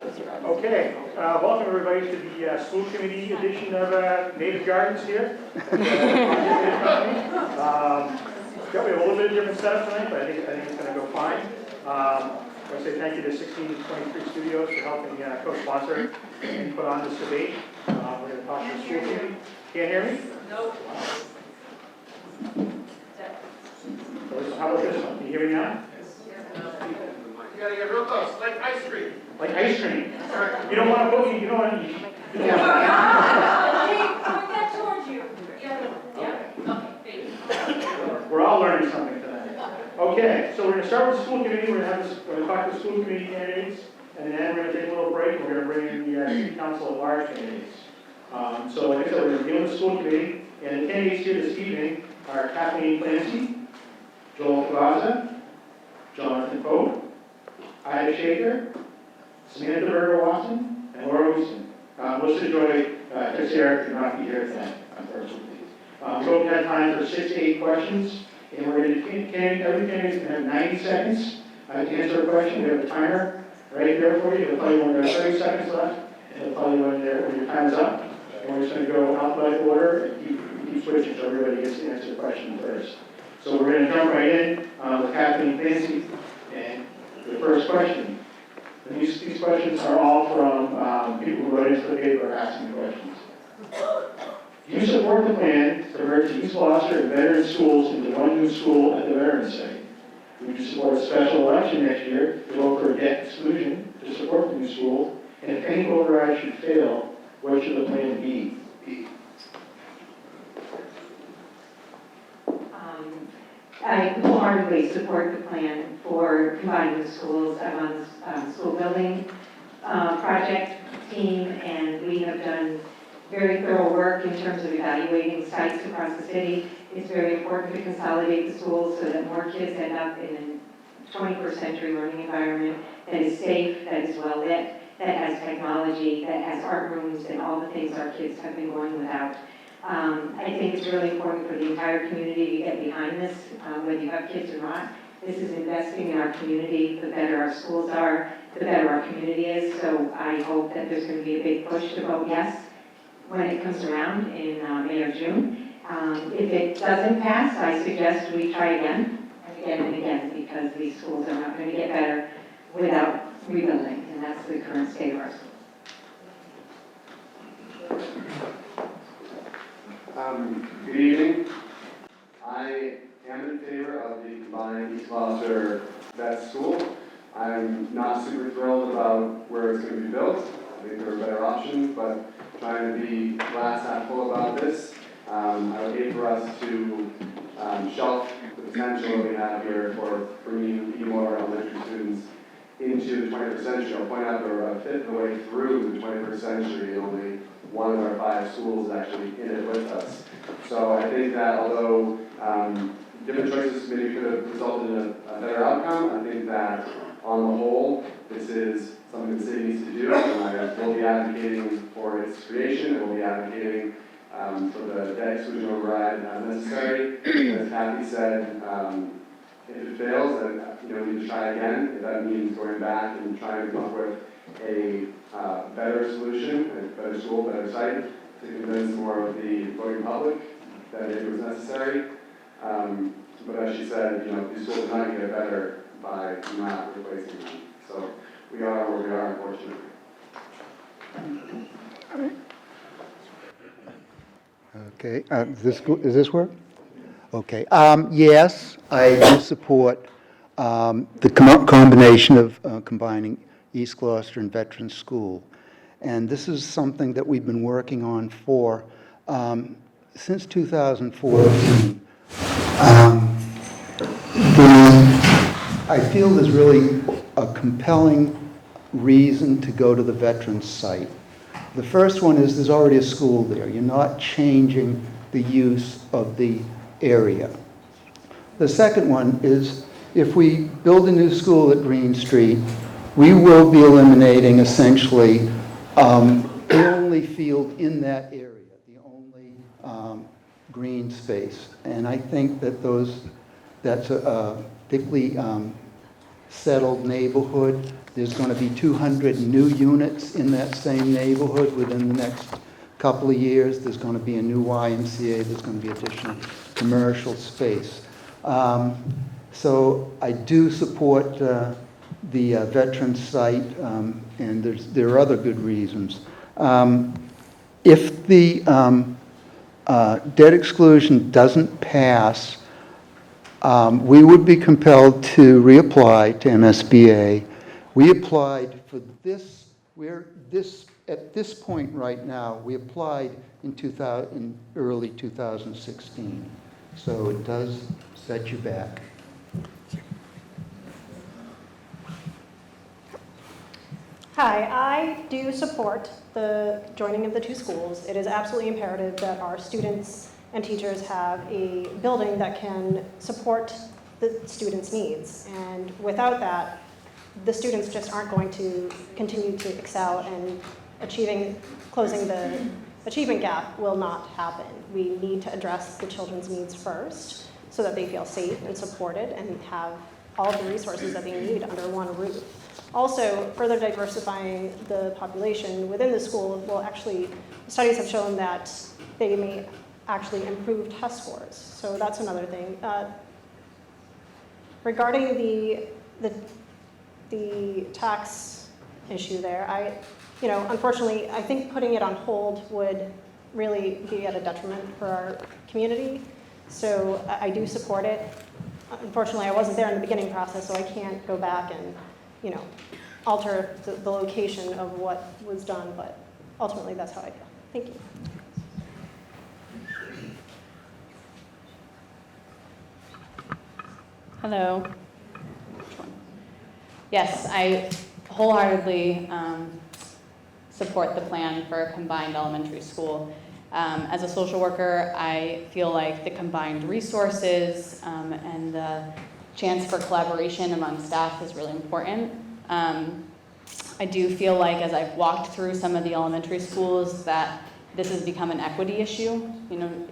Okay, welcome everybody to the school committee edition of Native Gardens here. We have a little bit of different setup tonight, but I think it's going to go fine. I want to say thank you to 1623 Studios for helping co-sponsor and put on this debate. We're going to talk to the school committee. Can't hear me? Nope. So how about this one? Can you hear me now? You gotta get real close, like ice cream. Like ice cream. You don't want to put me, you don't want to. Point that towards you. Yeah. Okay, thank you. We're all learning something tonight. Okay, so we're going to start with the school committee. We're going to talk to the school committee candidates, and then we're going to take a little break. We're going to bring in the city council at large candidates. So like I said, we're going to begin with the school committee, and the candidates here this evening are Kathleen Clancy, Joel Plaza, Jonathan Pope, Ida Shaker, Samantha Berger Watson, and Laura Houston. Most enjoy Chris Eric could not be here tonight, unfortunately. So we have time for 6 to 8 questions, and we're going to every candidate is going to have 90 seconds to answer a question. We have a timer right there for you. It'll tell you when there's 30 seconds left, and it'll tell you when your time is up. And we're just going to go alphabetical order and keep switching so everybody gets to answer the question first. So we're going to jump right in with Kathleen Clancy, and the first question. And these questions are all from people who wrote into the paper asking questions. Do you support the plan to convert East Gloucester and veteran schools into one new school at the Veterans Site? Would you support a special election next year to vote for debt exclusion to support the new school? And if any override should fail, what should the plan be? I wholeheartedly support the plan for combining the schools. I'm on the school building project team, and we have done very thorough work in terms of evaluating sites across the city. It's very important to consolidate the schools so that more kids end up in a 21st century learning environment that is safe, that is well lit, that has technology, that has art rooms and all the things our kids have been going without. I think it's really important for the entire community to get behind this, whether you have kids or not. This is investing in our community. The better our schools are, the better our community is. So I hope that there's going to be a big push to vote yes when it comes around in May or June. If it doesn't pass, I suggest we try again and again and again, because these schools are not going to get better without rebuilding, and that's the current state of our schools. Good evening. I am in favor of the combined East Gloucester Vet School. I'm not super thrilled about where it's going to be built. I think there are better options, but trying to be glass half full about this. I would hate for us to shelf the potential that we have here for bringing even more elementary students into the 21st century. I'll point out that we're a fifth of the way through the 21st century, and only one of our 5 schools is actually in it with us. So I think that although different choices maybe could have resulted in a better outcome, I think that on the whole, this is something the city needs to do, and I will be advocating for its creation, and will be advocating for the debt exclusion override as necessary. As Kathy said, if it fails, then we need to try again. If that means going back and trying to come up with a better solution, a better school, better site, to convince more of the voting public that it was necessary. But as she said, these schools are not going to get better by not replacing them. So we are where we are, unfortunately. Okay, is this work? Okay, yes, I do support the combination of combining East Gloucester and Veterans School. And this is something that we've been working on for since 2014. I feel there's really a compelling reason to go to the Veterans site. The first one is there's already a school there. You're not changing the use of the area. The second one is if we build a new school at Green Street, we will be eliminating essentially the only field in that area, the only green space. And I think that that's a thickly settled neighborhood There's going to be 200 new units in that same neighborhood within the next couple of years. There's going to be a new YMCA. There's going to be additional commercial space. So I do support the veteran site, and there are other good reasons. If the debt exclusion doesn't pass, we would be compelled to reapply to MSBA. We applied for this, at this point right now, we applied in early 2016. So it does set you back. Hi, I do support the joining of the two schools. It is absolutely imperative that our students and teachers have a building that can support the students' needs. And without that, the students just aren't going to continue to excel, and closing the achievement gap will not happen. We need to address the children's needs first so that they feel safe and supported and have all of the resources that they need under one roof. Also, further diversifying the population within the school will actually, studies have shown that they may actually improve test scores. So that's another thing. Regarding the tax issue there, unfortunately, I think putting it on hold would really be at a detriment for our community. So I do support it. Unfortunately, I wasn't there in the beginning process, so I can't go back and, alter the location of what was done, but ultimately that's how I feel. Thank you. Hello. Which one? Yes, I wholeheartedly support the plan for a combined elementary school. As a social worker, I feel like the combined resources and the chance for collaboration among staff is really important. I do feel like, as I've walked through some of the elementary schools, that this has become an equity issue.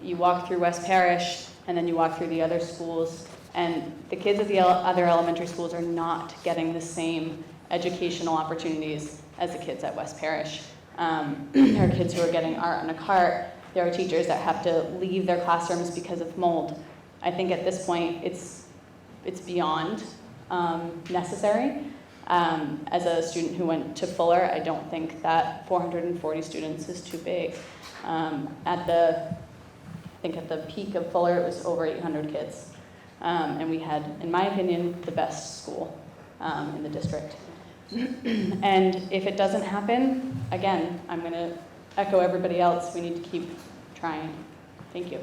You walk through West Parish, and then you walk through the other schools, and the kids at the other elementary schools are not getting the same educational opportunities as the kids at West Parish. There are kids who are getting art on a cart. There are teachers that have to leave their classrooms because of mold. I think at this point, it's beyond necessary. As a student who went to Fuller, I don't think that 440 students is too big. At the peak of Fuller, it was over 800 kids. And we had, in my opinion, the best school in the district. And if it doesn't happen, again, I'm going to echo everybody else. We need to keep trying. Thank you.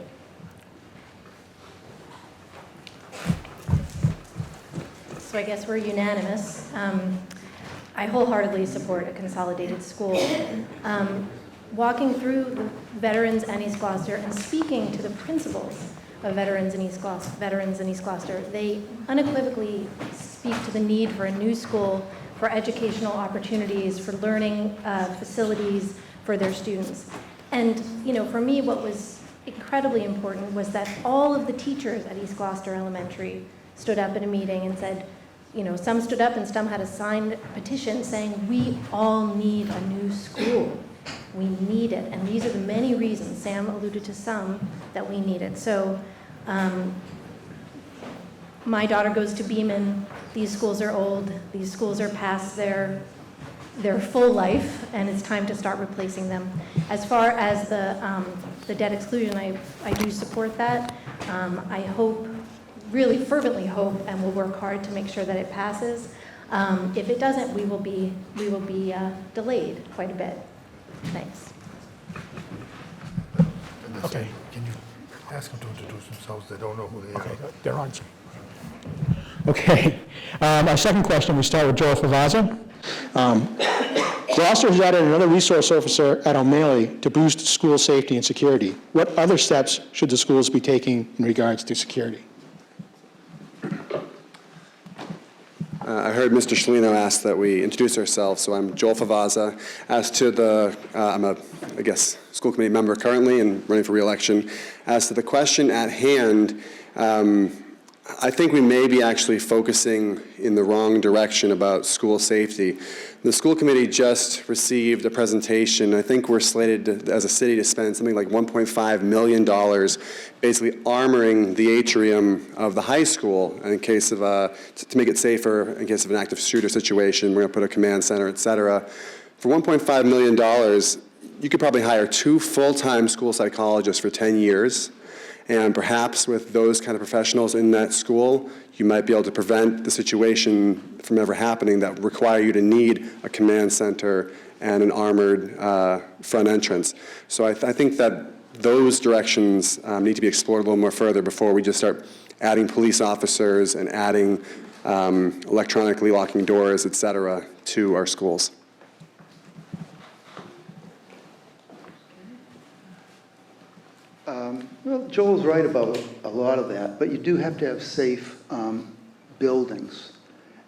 So I guess we're unanimous. I wholeheartedly support a consolidated school. Walking through the veterans in East Gloucester and speaking to the principals of veterans in East Gloucester, they unequivocally speak to the need for a new school, for educational opportunities, for learning facilities for their students. And for me, what was incredibly important was that all of the teachers at East Gloucester Elementary stood up in a meeting and said, some stood up and some had a signed petition saying, we all need a new school. We need it. And these are the many reasons, Sam alluded to some, that we need it. So my daughter goes to Beeman. These schools are old. These schools are past their full life, and it's time to start replacing them. As far as the debt exclusion, I do support that. I hope, really fervently hope, and will work hard to make sure that it passes. If it doesn't, we will be delayed quite a bit. Thanks. Okay, can you ask them to introduce themselves? They don't know who they are. Okay, they're on. Okay, our second question, we start with Joel Favazza. Gloucester has added another resource officer at O'Malley to boost school safety and security. What other steps should the schools be taking in regards to security? I heard Mr. Shalino ask that we introduce ourselves, so I'm Joel Favazza. As to I'm a school committee member currently and running for re-election. As to the question at hand, I think we may be actually focusing in the wrong direction about school safety. The school committee just received a presentation. I think we're slated as a city to spend something like $1.5 million basically armoring the atrium of the high school in case of to make it safer in case of an active shooter situation. We're going to put a command center, et cetera. For $1.5 million, you could probably hire 2 full-time school psychologists for 10 years. And perhaps with those kind of professionals in that school, you might be able to prevent the situation from ever happening that would require you to need a command center and an armored front entrance. So I think that those directions need to be explored a little more further before we just start adding police officers and adding electronically locking doors, et cetera, to our schools. Well, Joel's right about a lot of that, but you do have to have safe buildings.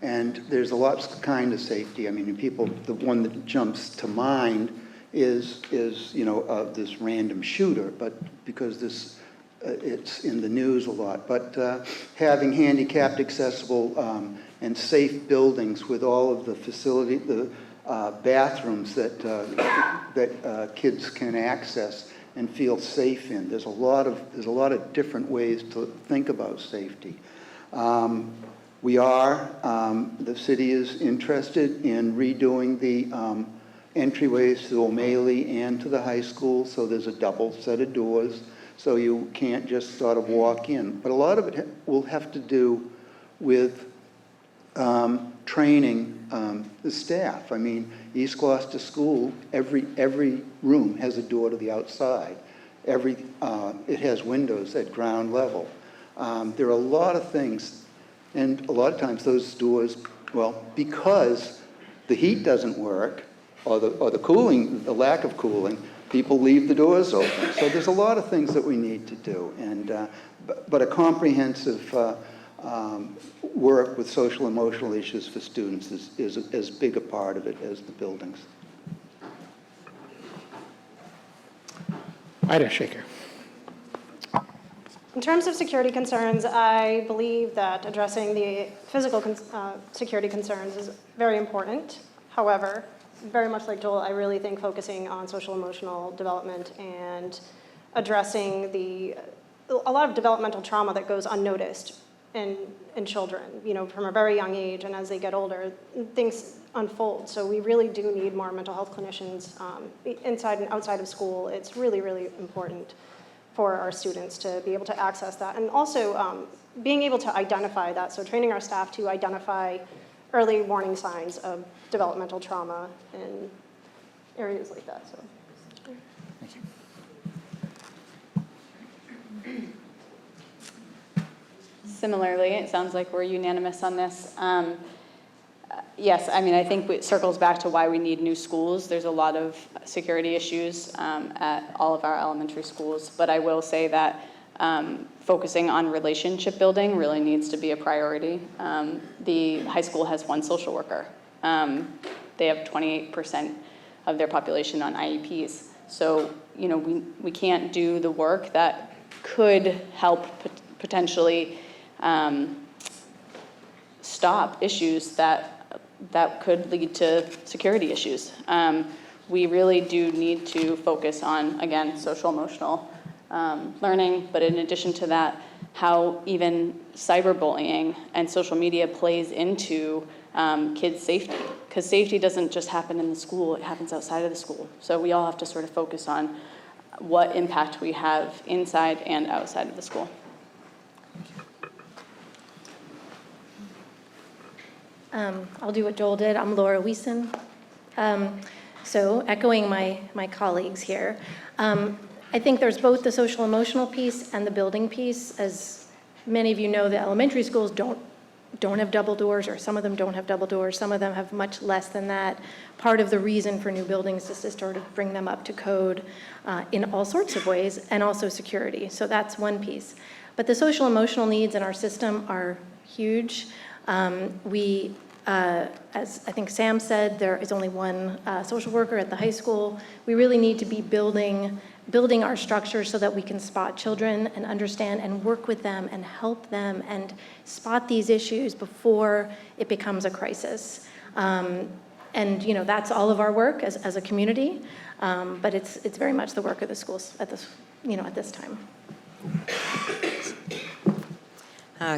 And there's a lot kind of safety. I mean, the one that jumps to mind is this random shooter, but because it's in the news a lot. But having handicapped accessible and safe buildings with all of the facility, the bathrooms that kids can access and feel safe in. There's a lot of different ways to think about safety. The city is interested in redoing the entryways to O'Malley and to the high school, so there's a double set of doors, so you can't just sort of walk in. But a lot of it will have to do with training the staff. I mean, East Gloucester School, every room has a door to the outside. It has windows at ground level. There are a lot of things, and a lot of times those doors, well, because the heat doesn't work, or the cooling, the lack of cooling, people leave the doors open. So there's a lot of things that we need to do, and but a comprehensive work with social emotional issues for students is as big a part of it as the buildings. Ida Shaker. In terms of security concerns, I believe that addressing the physical security concerns is very important. However, very much like Joel, I really think focusing on social emotional development and addressing a lot of developmental trauma that goes unnoticed in children, from a very young age, and as they get older, things unfold. So we really do need more mental health clinicians inside and outside of school. It's really, really important for our students to be able to access that. And also being able to identify that, so training our staff to identify early warning signs of developmental trauma in areas like that. So. Thank you. Similarly, it sounds like we're unanimous on this. Yes, I mean, I think it circles back to why we need new schools. There's a lot of security issues at all of our elementary schools, but I will say that focusing on relationship building really needs to be a priority. The high school has 1 social worker. They have 28% of their population on IEPs. So, we can't do the work that could help potentially stop issues that could lead to security issues. We really do need to focus on, again, social emotional learning, but in addition to that, how even cyberbullying and social media plays into kids' safety, because safety doesn't just happen in the school, it happens outside of the school. So we all have to sort of focus on what impact we have inside and outside of the school. I'll do what Joel did. I'm Laura Wiesen. So echoing my colleagues here, I think there's both the social emotional piece and the building piece. As many of you know, the elementary schools don't have double doors, or some of them don't have double doors. Some of them have much less than that. Part of the reason for new buildings is to sort of bring them up to code in all sorts of ways, and also security. So that's one piece. But the social emotional needs in our system are huge. As I think Sam said, there is only 1 social worker at the high school. We really need to be building building our structure so that we can spot children and understand and work with them and help them and spot these issues before it becomes a crisis. And that's all of our work as a community, but it's very much the work of the schools at this time.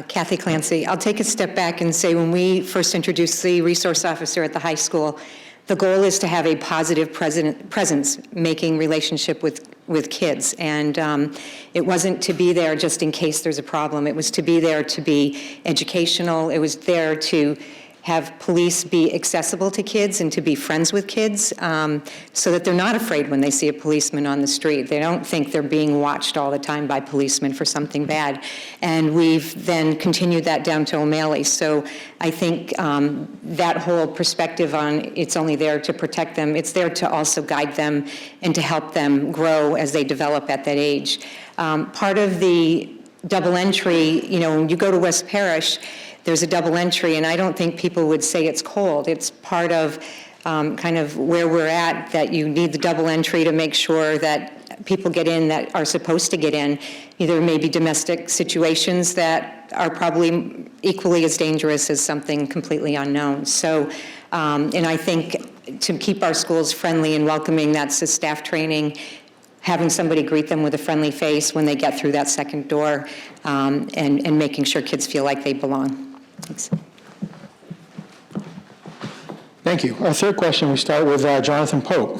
Kathy Clancy. I'll take a step back and say when we first introduced the resource officer at the high school, the goal is to have a positive presence making relationship with kids. And it wasn't to be there just in case there's a problem. It was to be there to be educational. It was there to have police be accessible to kids and to be friends with kids so that they're not afraid when they see a policeman on the street. They don't think they're being watched all the time by policemen for something bad. And we've then continued that down to O'Malley. So I think that whole perspective on it's only there to protect them, it's there to also guide them and to help them grow as they develop at that age. Part of the double entry, when you go to West Parish, there's a double entry, and I don't think people would say it's cold. It's part of kind of where we're at, that you need the double entry to make sure that people get in that are supposed to get in. Either maybe domestic situations that are probably equally as dangerous as something completely unknown. So, and I think to keep our schools friendly and welcoming, that's the staff training, having somebody greet them with a friendly face when they get through that second door, and making sure kids feel like they belong. Thanks. Thank you. Our third question, we start with Jonathan Pope.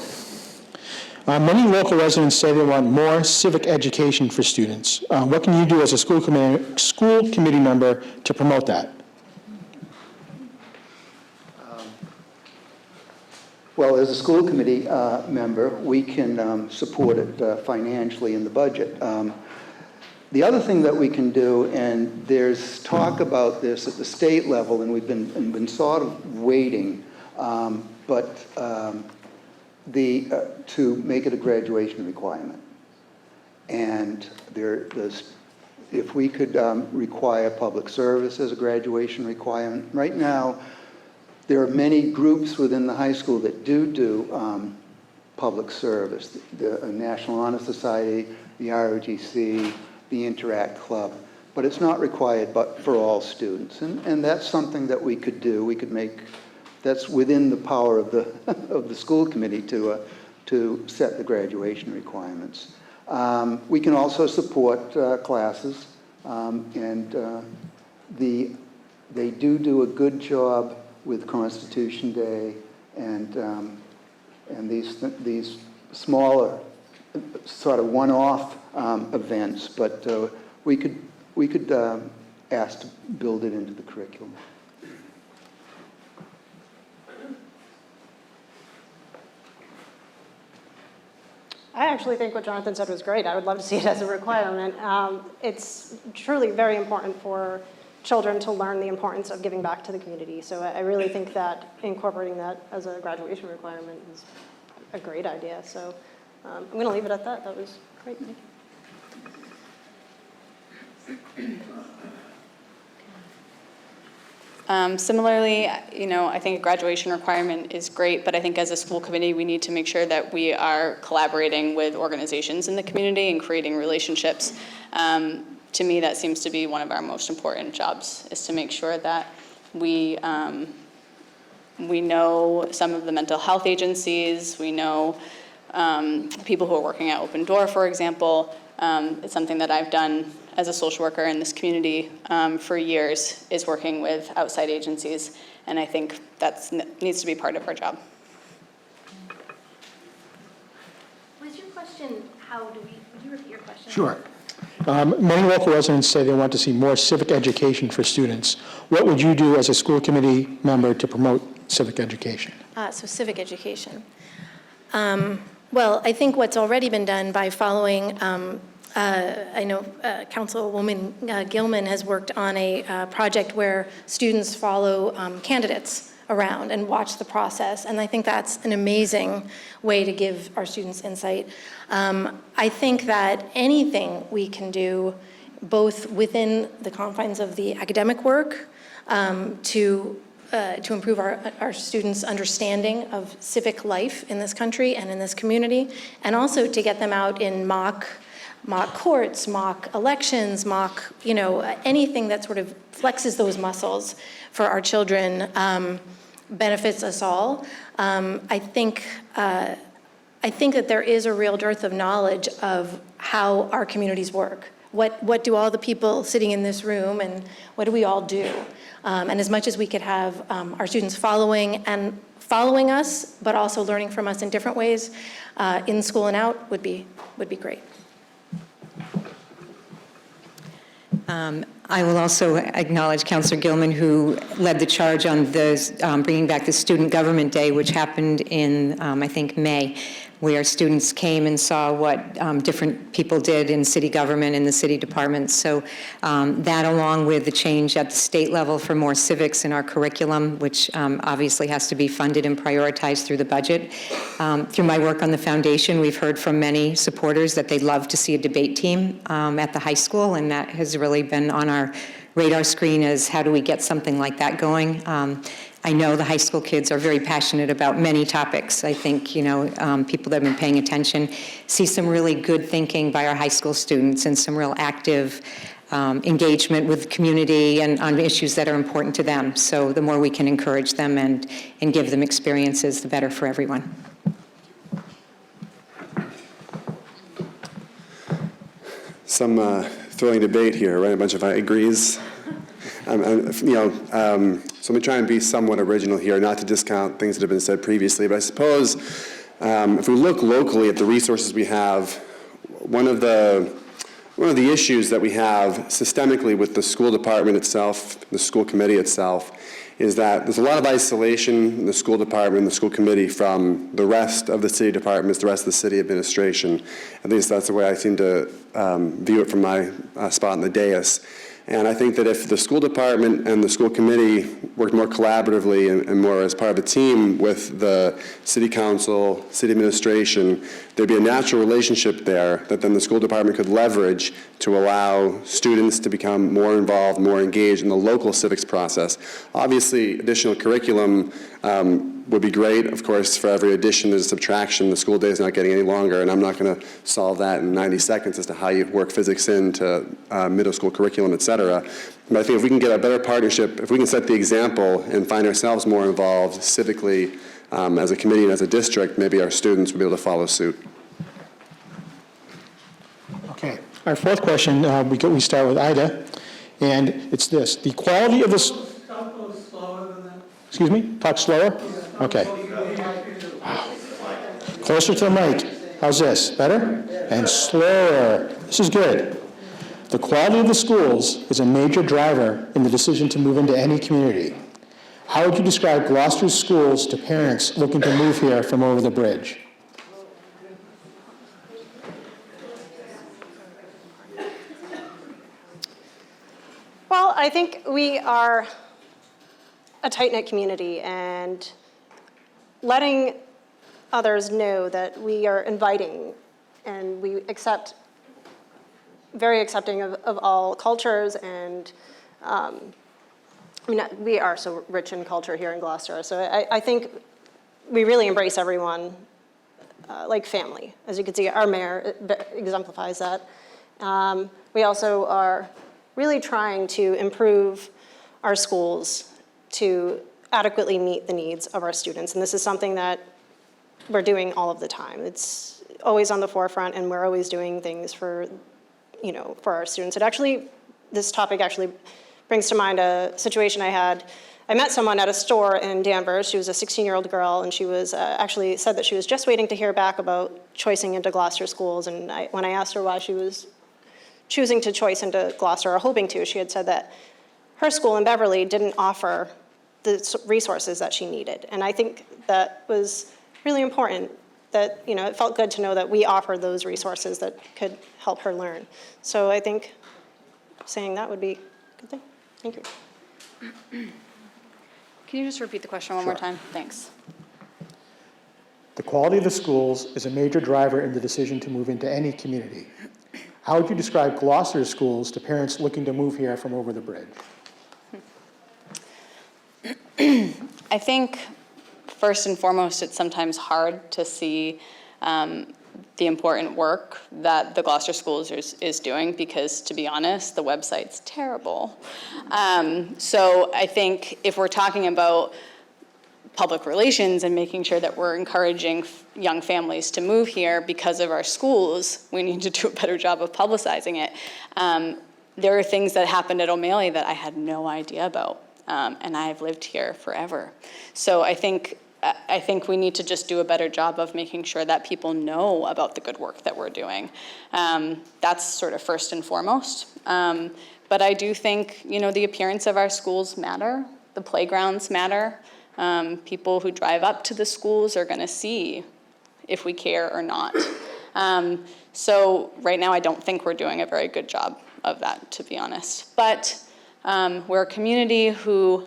Many local residents say they want more civic education for students. What can you do as a school committee member to promote that? Well, as a school committee member, we can support it financially in the budget. The other thing that we can do, and there's talk about this at the state level, and we've been sort of waiting, to make it a graduation requirement. And if we could require public service as a graduation requirement. Right now, there are many groups within the high school that do public service, the National Honor Society, the ROTC, the Interact Club, but it's not required but for all students. And that's something that we could do. We could make, that's within the power of the, of the school committee to set the graduation requirements. We can also support classes, and they do a good job with Constitution Day and these smaller sort of one-off events, but we could ask to build it into the curriculum. I actually think what Jonathan said was great. I would love to see it as a requirement. It's truly very important for children to learn the importance of giving back to the community. So I really think that incorporating that as a graduation requirement is a great idea. So I'm going to leave it at that. That was great. Thank you. Similarly, I think a graduation requirement is great, but I think as a school committee, we need to make sure that we are collaborating with organizations in the community and creating relationships. To me, that seems to be one of our most important jobs, is to make sure that we know some of the mental health agencies, we know people who are working at Open Door, for example. It's something that I've done as a social worker in this community for years, is working with outside agencies, and I think that needs to be part of our job. Was your question, would you repeat your question? Sure. Many local residents say they want to see more civic education for students. What would you do as a school committee member to promote civic education? So civic education. Well, I think what's already been done by following, I know Councilwoman Gilman has worked on a project where students follow candidates around and watch the process, and I think that's an amazing way to give our students insight. I think that anything we can do, both within the confines of the academic work, to to improve our students' understanding of civic life in this country and in this community, and also to get them out in mock courts, mock elections, mock, anything that sort of flexes those muscles for our children benefits us all. I think that there is a real dearth of knowledge of how our communities work. What do all the people sitting in this room, and what do we all do? And as much as we could have our students following us, but also learning from us in different ways, in school and out, would be great. I will also acknowledge Councilor Gilman, who led the charge on the bringing back the Student Government Day, which happened in, I think, May, where students came and saw what different people did in city government and the city departments. So that, along with the change at the state level for more civics in our curriculum, which obviously has to be funded and prioritized through the budget. Through my work on the foundation, we've heard from many supporters that they'd love to see a debate team at the high school, and that has really been on our radar screen as how do we get something like that going. I know the high school kids are very passionate about many topics. I think, people that have been paying attention see some really good thinking by our high school students and some real active engagement with the community and on issues that are important to them. So the more we can encourage them and give them experiences, the better for everyone. Some thrilling debate here, right? A bunch of I agrees. So I'm trying to be somewhat original here, not to discount things that have been said previously, but I suppose if we look locally at the resources we have, one of the issues that we have systemically with the school department itself, the school committee itself, is that there's a lot of isolation in the school department and the school committee from the rest of the city departments, the rest of the city administration. At least that's the way I seem to view it from my spot in the dais. And I think that if the school department and the school committee worked more collaboratively and more as part of a team with the city council, city administration, there'd be a natural relationship there that then the school department could leverage to allow students to become more involved, more engaged in the local civics process. Obviously, additional curriculum would be great. Of course, for every addition there's a subtraction. The school day is not getting any longer, and I'm not going to solve that in 90 seconds as to how you work physics into middle school curriculum, et cetera. But I think if we can get a better partnership, if we can set the example and find ourselves more involved civically as a committee and as a district, maybe our students will be able to follow suit. Okay. Our fourth question, we start with Ida, and it's this. The quality of the... Talk a little slower than that. Excuse me? Talk slower? Okay. Closer to the mic. How's this? Better? And slower. This is good. The quality of the schools is a major driver in the decision to move into any community. How would you describe Gloucester's schools to parents looking to move here from over the bridge? Well, I think we are a tight-knit community, and letting others know that we are inviting and we very accepting of all cultures, and we are so rich in culture here in Gloucester. So I think we really embrace everyone like family. As you can see, our mayor exemplifies that. We also are really trying to improve our schools to adequately meet the needs of our students. And this is something that we're doing all of the time. It's always on the forefront, and we're always doing things for our students. This topic actually brings to mind a situation I had. I met someone at a store in Danvers. She was a 16-year-old girl, and she was actually said that she was just waiting to hear back about choicing into Gloucester schools. And when I asked her why she was choosing to choice into Gloucester, or hoping to, she had said that her school in Beverly didn't offer the resources that she needed. And I think that was really important, that it felt good to know that we offered those resources that could help her learn. So I think saying that would be a good thing. Thank you. Can you just repeat the question one more time? Thanks. The quality of the schools is a major driver in the decision to move into any community. How would you describe Gloucester's schools to parents looking to move here from over the bridge? I think first and foremost, it's sometimes hard to see the important work that the Gloucester Schools is doing because, to be honest, the website's terrible. So I think if we're talking about public relations and making sure that we're encouraging young families to move here because of our schools, we need to do a better job of publicizing it. There are things that happened at O'Malley that I had no idea about, and I've lived here forever. So I think we need to just do a better job of making sure that people know about the good work that we're doing. That's sort of first and foremost. But I do think, the appearance of our schools matter. The playgrounds matter. People who drive up to the schools are going to see if we care or not. So right now, I don't think we're doing a very good job of that, to be honest. But we're a community who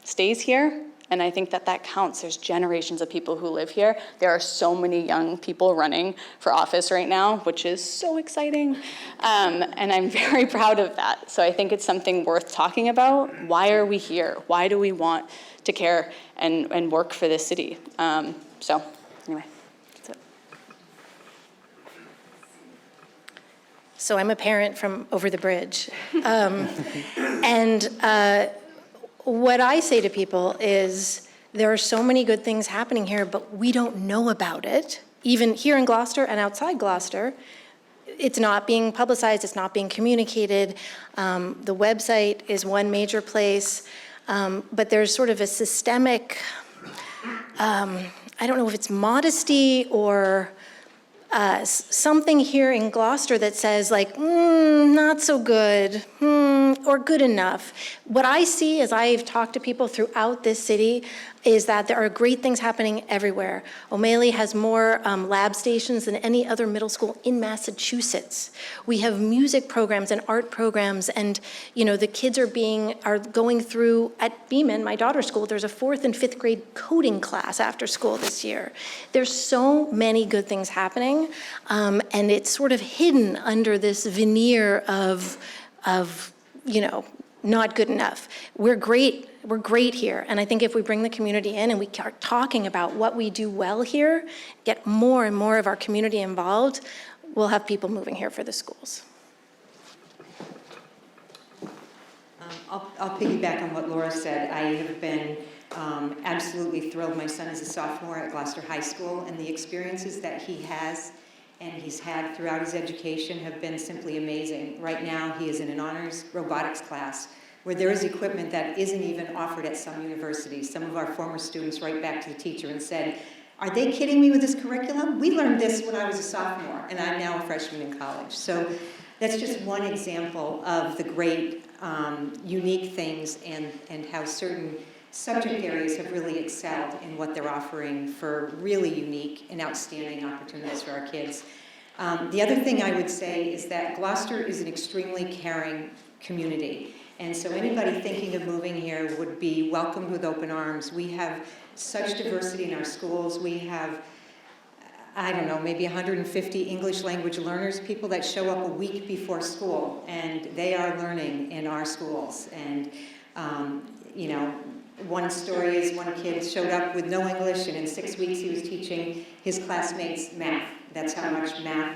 stays here, and I think that counts. There's generations of people who live here. There are so many young people running for office right now, which is so exciting. And I'm very proud of that. So I think it's something worth talking about. Why are we here? Why do we want to care and work for this city? So anyway, that's it. So I'm a parent from over the bridge. What I say to people is there are so many good things happening here, but we don't know about it. Even here in Gloucester and outside Gloucester, it's not being publicized, it's not being communicated. The website is one major place, but there's sort of a systemic, I don't know if it's modesty or something here in Gloucester that says like, not so good, or good enough. What I see as I've talked to people throughout this city is that there are great things happening everywhere. O'Malley has more lab stations than any other middle school in Massachusetts. We have music programs and art programs, and the kids are going through at Beeman, my daughter's school. There's a 4th and 5th grade coding class after school this year. There's so many good things happening, and it's sort of hidden under this veneer of not good enough. We're great here, and I think if we bring the community in and we start talking about what we do well here, get more and more of our community involved, we'll have people moving here for the schools. I'll piggyback on what Laura said. I have been absolutely thrilled. My son is a sophomore at Gloucester High School, and the experiences that he has and he's had throughout his education have been simply amazing. Right now, he is in an honors robotics class where there is equipment that isn't even offered at some universities. Some of our former students write back to the teacher and said, "Are they kidding me with this curriculum? We learned this when I was a sophomore, and I'm now a freshman in college." So that's just one example of the great, unique things and how certain subject areas have really excelled in what they're offering for really unique and outstanding opportunities for our kids. The other thing I would say is that Gloucester is an extremely caring community. And so anybody thinking of moving here would be welcomed with open arms. We have such diversity in our schools. We have, I don't know, maybe 150 English language learners, people that show up a week before school, and they are learning in our schools. And, one story is one kid showed up with no English, and in 6 weeks he was teaching his classmates math. That's how much math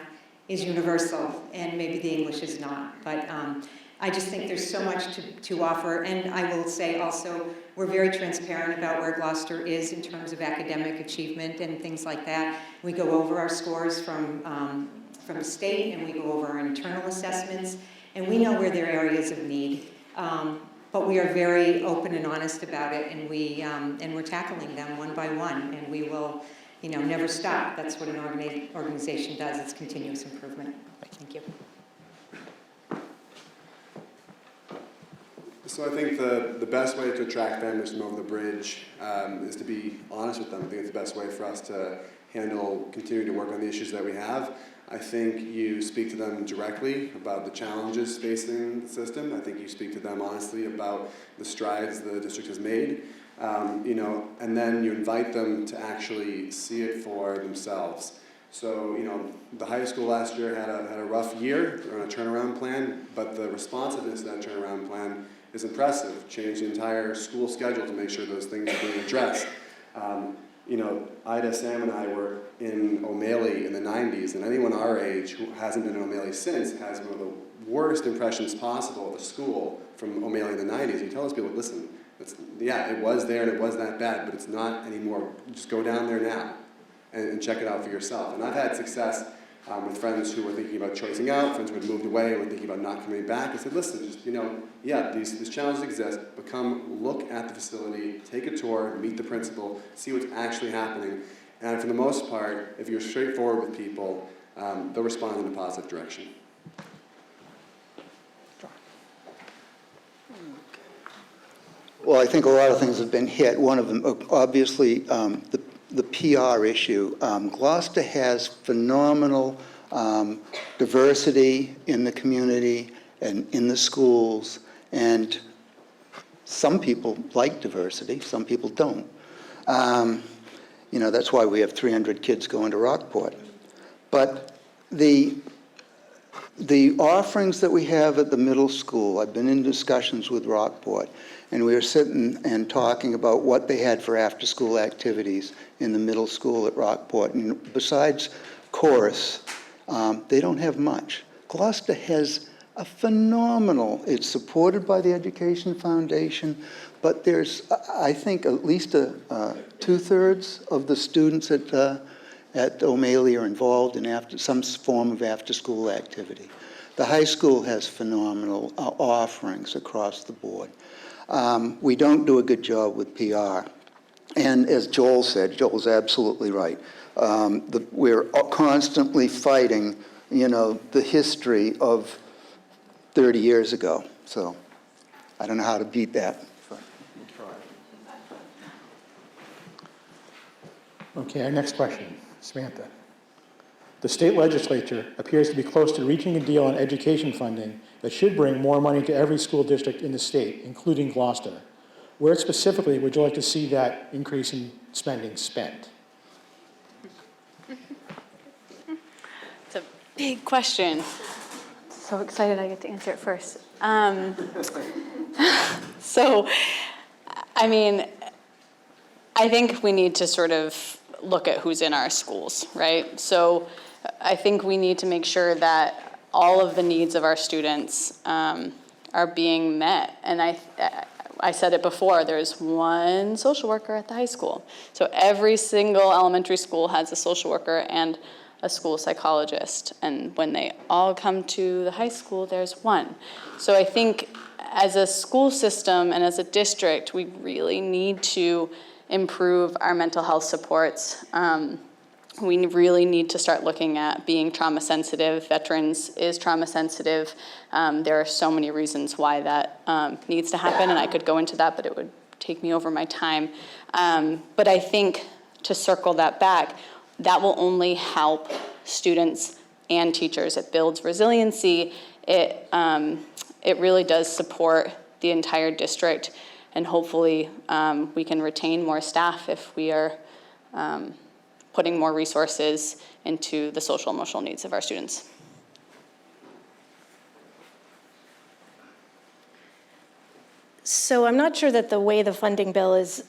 is universal, and maybe the English is not. But I just think there's so much to offer. And I will say also, we're very transparent about where Gloucester is in terms of academic achievement and things like that. We go over our scores from the state, and we go over our internal assessments, and we know where there are areas of need. But we are very open and honest about it, and we're tackling them one by one, and we will, never stop. That's what an organization does. It's continuous improvement. Thank you. So I think the best way to attract families from over the bridge is to be honest with them. I think it's the best way for us to continue to work on the issues that we have. I think you speak to them directly about the challenges facing the system. I think you speak to them honestly about the strides the district has made, and then you invite them to actually see it for themselves. So, the high school last year had a rough year on a turnaround plan, but the responsiveness to that turnaround plan is impressive. Changed the entire school schedule to make sure those things are being addressed. You know, Ida, Sam, and I were in O'Malley in the 90s, and anyone our age who hasn't been in O'Malley since has one of the worst impressions possible of the school from O'Malley in the 90s. You tell those people, listen, yeah, it was there and it was that bad, but it's not anymore. Just go down there now and check it out for yourself. And I've had success with friends who were thinking about choicing out, friends who had moved away and were thinking about not coming back. I said, listen, just, you know, yeah, these challenges exist, but come look at the facility, take a tour, meet the principal, see what's actually happening. And for the most part, if you're straightforward with people, they'll respond in a positive direction. Well, I think a lot of things have been hit. One of them, obviously, the PR issue. Gloucester has phenomenal diversity in the community and in the schools, and some people like diversity, some people don't. You know, that's why we have 300 kids going to Rockport. But the offerings that we have at the middle school, I've been in discussions with Rockport, and we were sitting and talking about what they had for after-school activities in the middle school at Rockport. And besides chorus, they don't have much. Gloucester has a phenomenal, it's supported by the Education Foundation, but there's, I think, at least 2/3 of the students at O'Malley are involved in some form of after-school activity. The high school has phenomenal offerings across the board. We don't do a good job with PR. And as Joel said, Joel's absolutely right. We're constantly fighting, you know, the history of 30 years ago. So I don't know how to beat that. Okay, our next question, Samantha. The state legislature appears to be close to reaching a deal on education funding that should bring more money to every school district in the state, including Gloucester. Where specifically would you like to see that increase in spending spent? It's a big question. So excited I get to answer it first. So, I mean, I think we need to sort of look at who's in our schools, right? So I think we need to make sure that all of the needs of our students are being met. And I said it before, there's one social worker at the high school. So every single elementary school has a social worker and a school psychologist. And when they all come to the high school, there's one. So I think as a school system and as a district, we really need to improve our mental health supports. We really need to start looking at being trauma sensitive. Veterans is trauma sensitive. There are so many reasons why that needs to happen, and I could go into that, but it would take me over my time. But I think to circle that back, that will only help students and teachers. It builds resiliency. It really does support the entire district, and hopefully we can retain more staff if we are putting more resources into the social emotional needs of our students. So I'm not sure that the way the funding bill is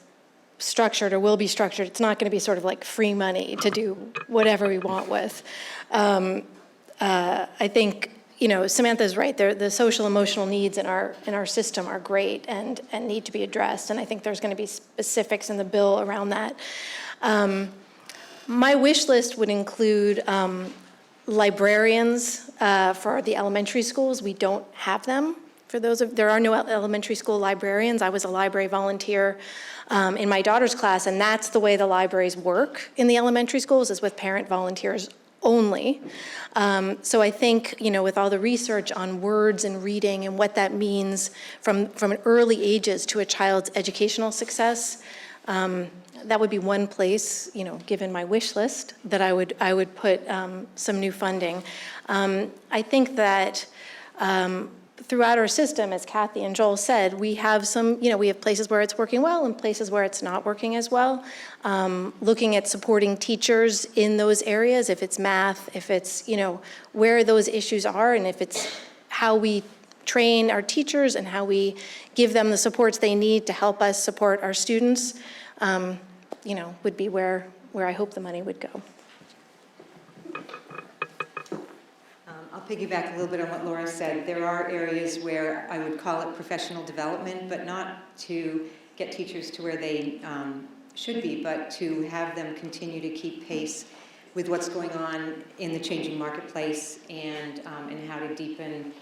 structured or will be structured, it's not going to be sort of like free money to do whatever we want with. I think, you know, Samantha's right. The social emotional needs in our system are great and need to be addressed. And I think there's going to be specifics in the bill around that. My wish list would include librarians for the elementary schools. We don't have them. There are no elementary school librarians. I was a library volunteer in my daughter's class, and that's the way the libraries work in the elementary schools, is with parent volunteers only. So I think, you know, with all the research on words and reading and what that means from early ages to a child's educational success, that would be one place, you know, given my wish list, that I would put some new funding. I think that throughout our system, as Kathy and Joel said, we have we have places where it's working well and places where it's not working as well. Looking at supporting teachers in those areas, if it's math, if it's, you know, where those issues are, and if it's how we train our teachers and how we give them the supports they need to help us support our students, would be where I hope the money would go. I'll piggyback a little bit on what Laura said. There are areas where I would call it professional development, but not to get teachers to where they should be, but to have them continue to keep pace with what's going on in the changing marketplace and how to deepen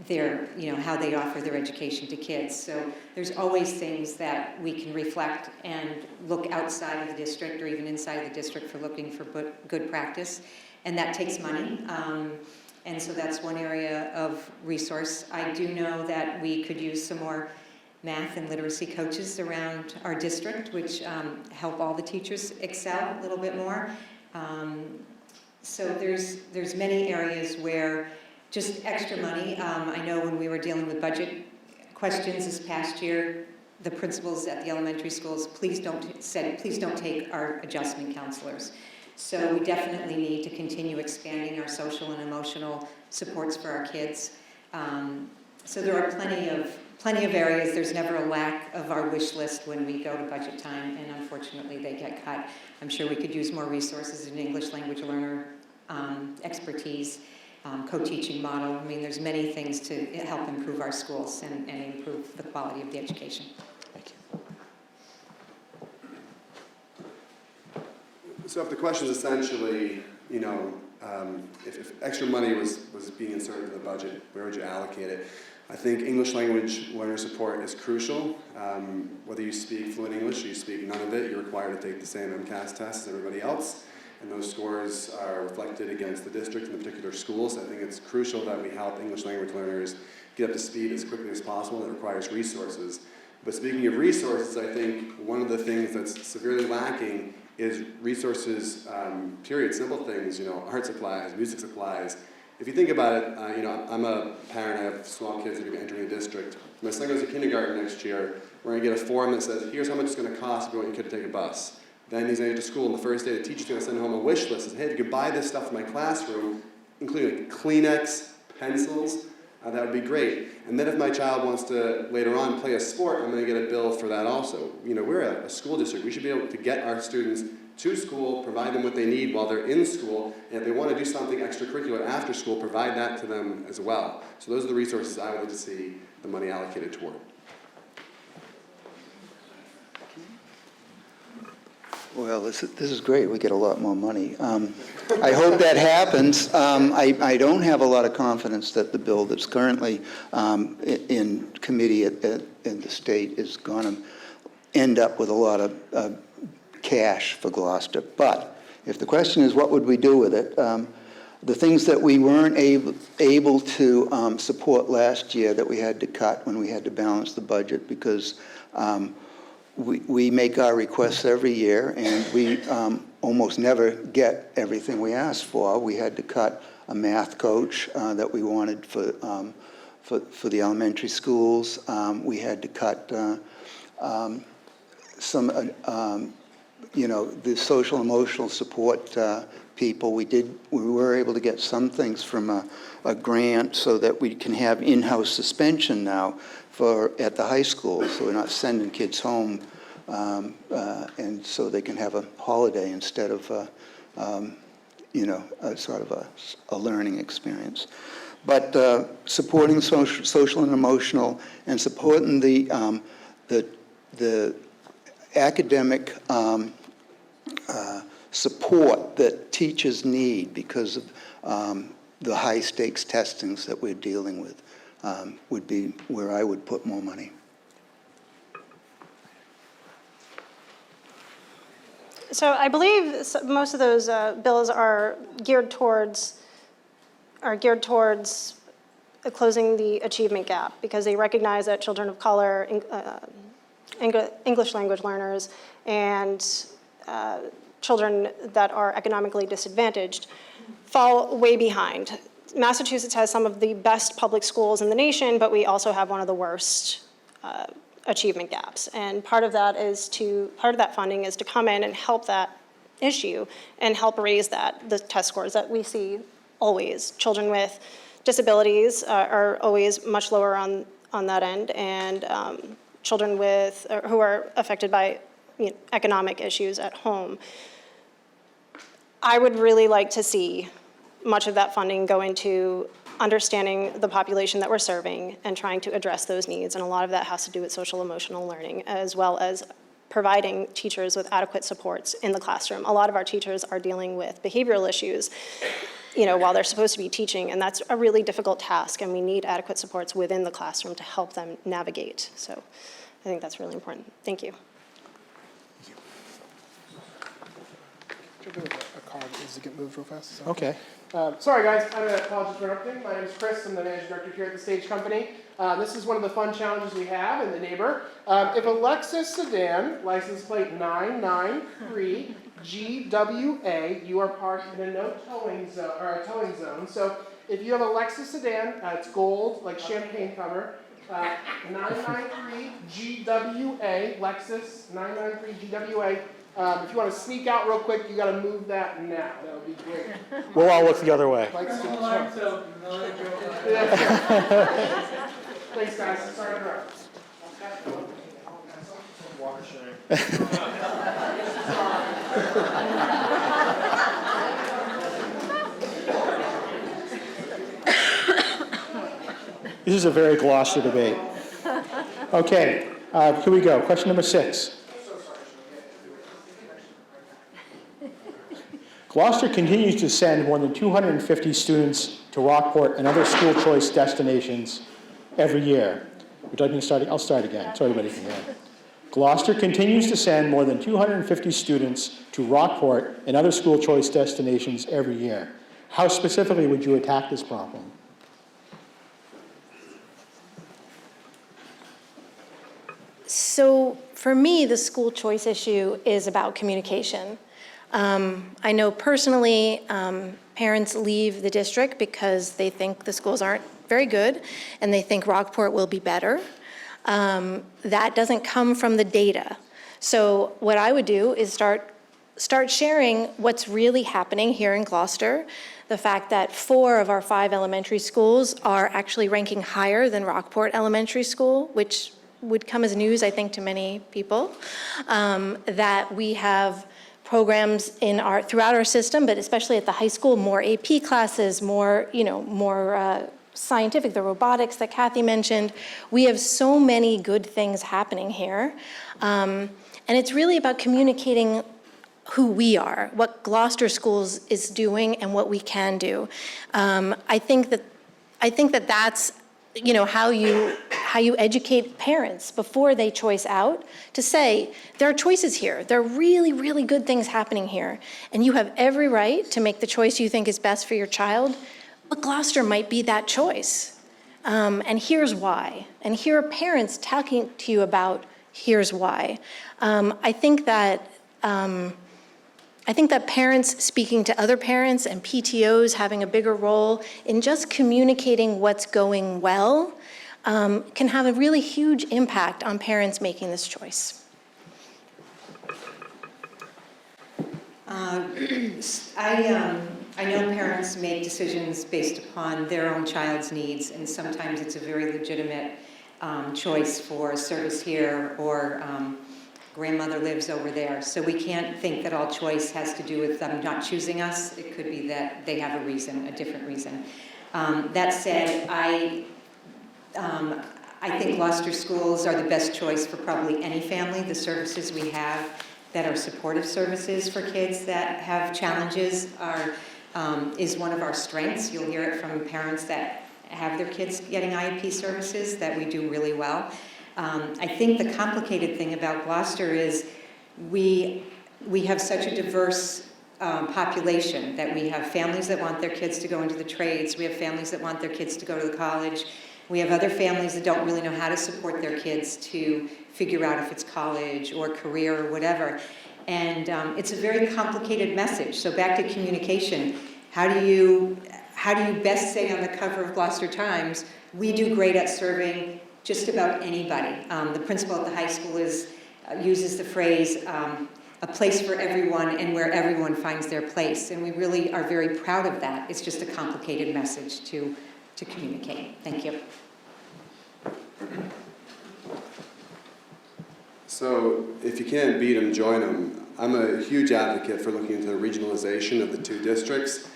their, how they offer their education to kids. So there's always things that we can reflect and look outside of the district or even inside the district for looking for good practice, and that takes money. And so that's one area of resource. I do know that we could use some more math and literacy coaches around our district, which help all the teachers excel a little bit more. So there's many areas where just extra money. I know when we were dealing with budget questions this past year, the principals at the elementary schools please don't take our adjustment counselors. So we definitely need to continue expanding our social and emotional supports for our kids. So there are plenty of areas. There's never a lack of our wish list when we go to budget time, and unfortunately they get cut. I'm sure we could use more resources in English language learner expertise, co-teaching model. I mean, there's many things to help improve our schools and improve the quality of the education. Thank you. So if the question is essentially, if extra money was being inserted into the budget, where would you allocate it? I think English language learner support is crucial. Whether you speak fluent English or you speak none of it, you're required to take the same MCAS test as everybody else. And those scores are reflected against the district and the particular schools. So I think it's crucial that we help English language learners get up to speed as quickly as possible, and it requires resources. But speaking of resources, I think one of the things that's severely lacking is resources, period, simple things, art supplies, music supplies. If you think about it, I'm a parent, I have small kids that are entering the district. My son goes to kindergarten next year. We're going to get a form that says, here's how much it's going to cost if you want your kid to take a bus. Then he's going to get to school, and the first day the teacher's going to send home a wish list. Says, hey, if you could buy this stuff in my classroom, including Kleenex, pencils, that would be great. And then if my child wants to, later on, play a sport, I'm going to get a bill for that also. We're a school district. We should be able to get our students to school, provide them what they need while they're in school, and if they want to do something extracurricular after school, provide that to them as well. So those are the resources I would like to see the money allocated toward. Well, this is great. We get a lot more money. I hope that happens. I don't have a lot of confidence that the bill that's currently in committee in the state is going to end up with a lot of cash for Gloucester. But if the question is what would we do with it, the things that we weren't able to support last year that we had to cut when we had to balance the budget because we make our requests every year, and we almost never get everything we ask for. We had to cut a math coach that we wanted for the elementary schools. We had to cut some, the social emotional support people. We were able to get some things from a grant so that we can have in-house suspension now at the high school, so we're not sending kids home, and so they can have a holiday instead of, a sort of a learning experience. But supporting social and emotional, and supporting the academic support that teachers need because of the high-stakes testings that we're dealing with would be where I would put more money. So I believe most of those bills are geared towards closing the achievement gap because they recognize that children of color, English language learners, and children that are economically disadvantaged fall way behind. Massachusetts has some of the best public schools in the nation, but we also have one of the worst achievement gaps. And part of that funding is to come in and help that issue and help raise the test scores that we see always. Children with disabilities are always much lower on that end, and children who are affected by economic issues at home. I would really like to see much of that funding go into understanding the population that we're serving and trying to address those needs, and a lot of that has to do with social emotional learning, as well as providing teachers with adequate supports in the classroom. A lot of our teachers are dealing with behavioral issues, while they're supposed to be teaching, and that's a really difficult task, and we need adequate supports within the classroom to help them navigate. So I think that's really important. Thank you. A card needs to get moved real fast. So. Okay. Sorry guys, I'm going to apologize for interrupting. My name is Chris, I'm the managing director here at the Stage Company. This is one of the fun challenges we have in the neighbor. If a Lexus sedan, license plate 993 GWA, you are parked in a no towing zone, or a towing zone. So if you have a Lexus sedan, it's gold, like champagne color, 993 GWA, Lexus 993 GWA. If you want to sneak out real quick, you got to move that now. That would be great. We'll all look the other way. Thanks, guys. Sorry to interrupt. This is a very Gloucester debate. Okay, here we go. Question number 6. Gloucester continues to send more than 250 students to Rockport and other school choice destinations every year. Would you like me to start? I'll start again, so everybody can hear. Gloucester continues to send more than 250 students to Rockport and other school choice destinations every year. How specifically would you attack this problem? So for me, the school choice issue is about communication. I know personally, parents leave the district because they think the schools aren't very good and they think Rockport will be better. That doesn't come from the data. So what I would do is start sharing what's really happening here in Gloucester. The fact that 4 of our 5 elementary schools are actually ranking higher than Rockport Elementary School, which would come as news, I think, to many people. That we have programs throughout our system, but especially at the high school, more AP classes, more scientific, the robotics that Kathy mentioned. We have so many good things happening here. And it's really about communicating who we are, what Gloucester Schools is doing and what we can do. I think that that's how you educate parents before they choice out to say, there are choices here. There are really, really good things happening here. And you have every right to make the choice you think is best for your child, but Gloucester might be that choice. And here's why. And here are parents talking to you about here's why. I think that parents speaking to other parents and PTOs having a bigger role in just communicating what's going well can have a really huge impact on parents making this choice. I know parents make decisions based upon their own child's needs, and sometimes it's a very legitimate choice for service here or grandmother lives over there. So we can't think that all choice has to do with them not choosing us. It could be that they have a reason, a different reason. That said, I think Gloucester schools are the best choice for probably any family. The services we have that are supportive services for kids that have challenges is one of our strengths. You'll hear it from parents that have their kids getting IEP services that we do really well. I think the complicated thing about Gloucester is we have such a diverse population that we have families that want their kids to go into the trades. We have families that want their kids to go to the college. We have other families that don't really know how to support their kids to figure out if it's college or career or whatever. And it's a very complicated message. So back to communication, how do you best say on the cover of Gloucester Times, we do great at serving just about anybody. The principal at the high school uses the phrase, a place for everyone and where everyone finds their place. And we really are very proud of that. It's just a complicated message to to communicate. Thank you. So if you can't beat them, join them. I'm a huge advocate for looking into the regionalization of the two districts.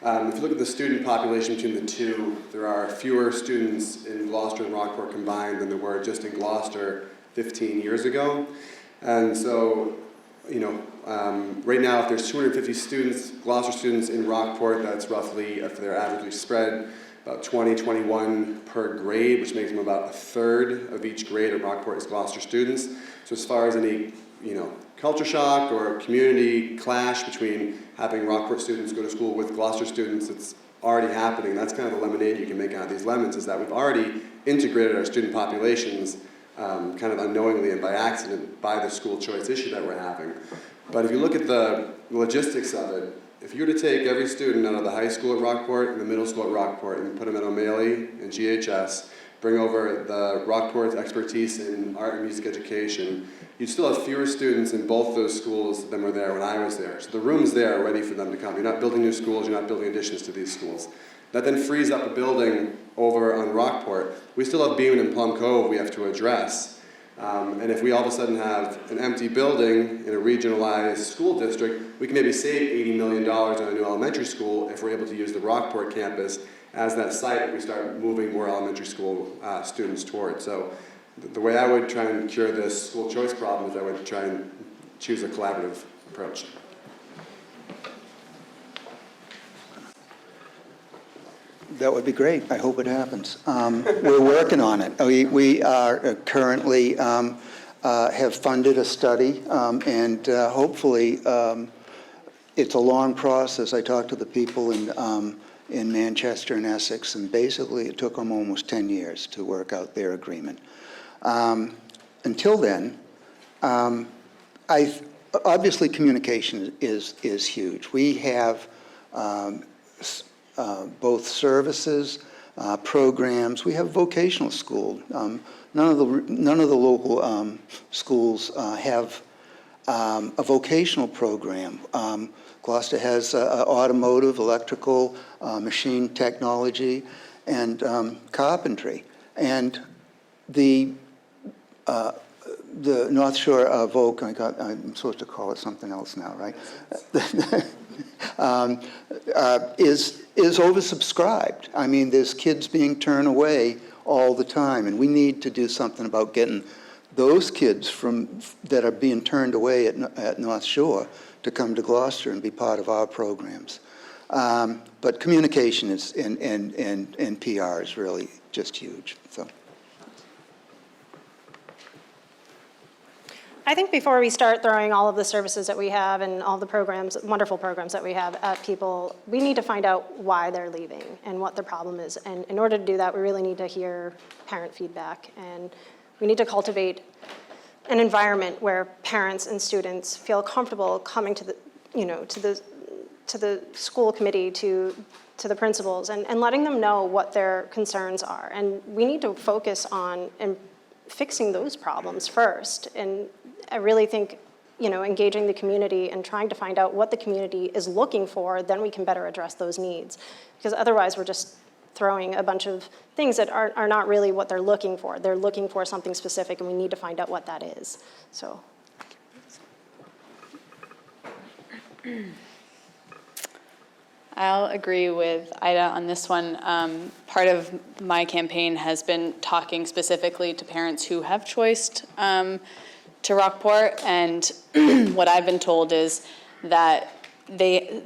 If you look at the student population between the two, there are fewer students in Gloucester and Rockport combined than there were just in Gloucester 15 years ago. And so, you know, right now if there's 250 students, Gloucester students in Rockport, that's roughly, if they're averagely spread, about 20, 21 per grade, which makes them about a third of each grade of Rockport is Gloucester students. So as far as any, you know, culture shock or community clash between having Rockport students go to school with Gloucester students, it's already happening. That's kind of the lemonade you can make out of these lemons, is that we've already integrated our student populations kind of unknowingly and by accident by the school choice issue that we're having. But if you look at the logistics of it, if you were to take every student out of the high school at Rockport and the middle school at Rockport and put them at O'Malley and GHS, bring over the Rockport's expertise in art and music education, you'd still have fewer students in both those schools than were there when I was there. So the room's there ready for them to come. You're not building new schools, you're not building additions to these schools. That then frees up a building over on Rockport. We still have Beaman and Plum Cove we have to address. And if we all of a sudden have an empty building in a regionalized school district, we can maybe save $80 million on a new elementary school if we're able to use the Rockport campus as that site that we start moving more elementary school students toward. So the way I would try and cure this school choice problem is I would try and choose a collaborative approach. That would be great. I hope it happens. We're working on it. We are currently have funded a study, and hopefully it's a long process. I talked to the people in Manchester and Essex, and basically it took them almost 10 years to work out their agreement. Until then, obviously communication is huge. We have both services, programs. We have vocational school. None of the local schools have a vocational program. Gloucester has automotive, electrical, machine technology, and carpentry. And the North Shore Voc, I'm supposed to call it something else now, right? Is oversubscribed. I mean, there's kids being turned away all the time, and we need to do something about getting those kids that are being turned away at North Shore to come to Gloucester and be part of our programs. But communication is and PR is really just huge. So. I think before we start throwing all of the services that we have and all the programs, wonderful programs that we have at people, we need to find out why they're leaving and what the problem is. And in order to do that, we really need to hear parent feedback, and we need to cultivate an environment where parents and students feel comfortable coming to the, to the school committee, to the principals, and letting them know what their concerns are. And we need to focus on fixing those problems first. And I really think, engaging the community and trying to find out what the community is looking for, then we can better address those needs. Because otherwise we're just throwing a bunch of things that are not really what they're looking for. They're looking for something specific, and we need to find out what that is. So. I'll agree with Ida on this one. Part of my campaign has been talking specifically to parents who have choiced to Rockport, and what I've been told is that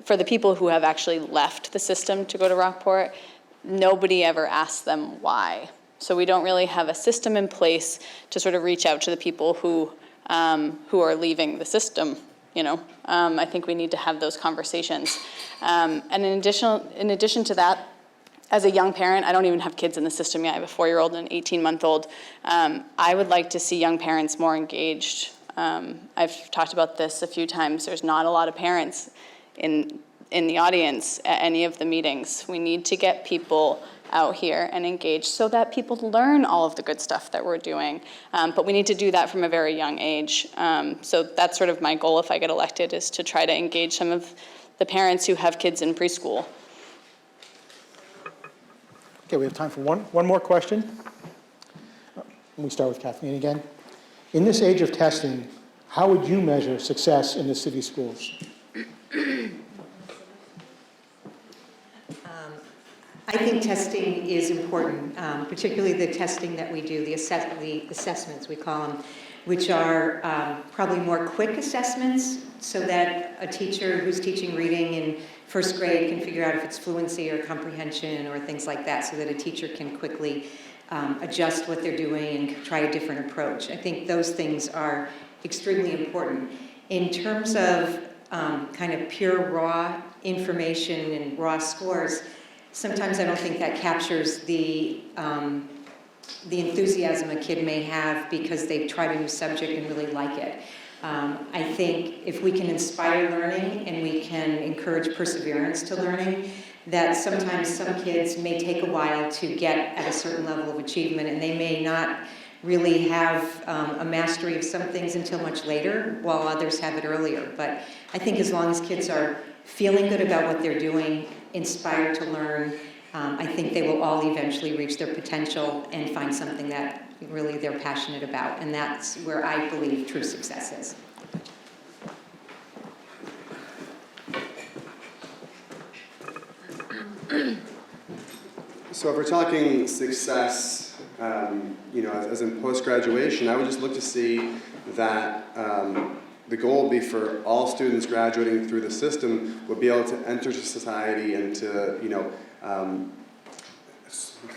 for the people who have actually left the system to go to Rockport, nobody ever asks them why. So we don't really have a system in place to sort of reach out to the people who are leaving the system. I think we need to have those conversations. And in addition to that, as a young parent, I don't even have kids in the system yet. I have a 4-year-old and an 18-month-old. I would like to see young parents more engaged. I've talked about this a few times. There's not a lot of parents in the audience at any of the meetings. We need to get people out here and engaged so that people learn all of the good stuff that we're doing. But we need to do that from a very young age. So that's sort of my goal if I get elected, is to try to engage some of the parents who have kids in preschool. Okay, we have time for one more question. We start with Kathleen again. In this age of testing, how would you measure success in the city schools? I think testing is important, particularly the testing that we do, the assessments we call them, which are probably more quick assessments so that a teacher who's teaching reading in first grade can figure out if it's fluency or comprehension or things like that, so that a teacher can quickly adjust what they're doing and try a different approach. I think those things are extremely important. In terms of kind of pure raw information and raw scores, sometimes I don't think that captures the enthusiasm a kid may have because they've tried a new subject and really like it. I think if we can inspire learning and we can encourage perseverance to learning, that sometimes some kids may take a while to get at a certain level of achievement, and they may not really have a mastery of some things until much later, while others have it earlier. But I think as long as kids are feeling good about what they're doing, inspired to learn, I think they will all eventually reach their potential and find something that really they're passionate about. And that's where I believe true success is. So if we're talking success, as in post-graduation, I would just look to see that the goal would be for all students graduating through the system would be able to enter society and to, I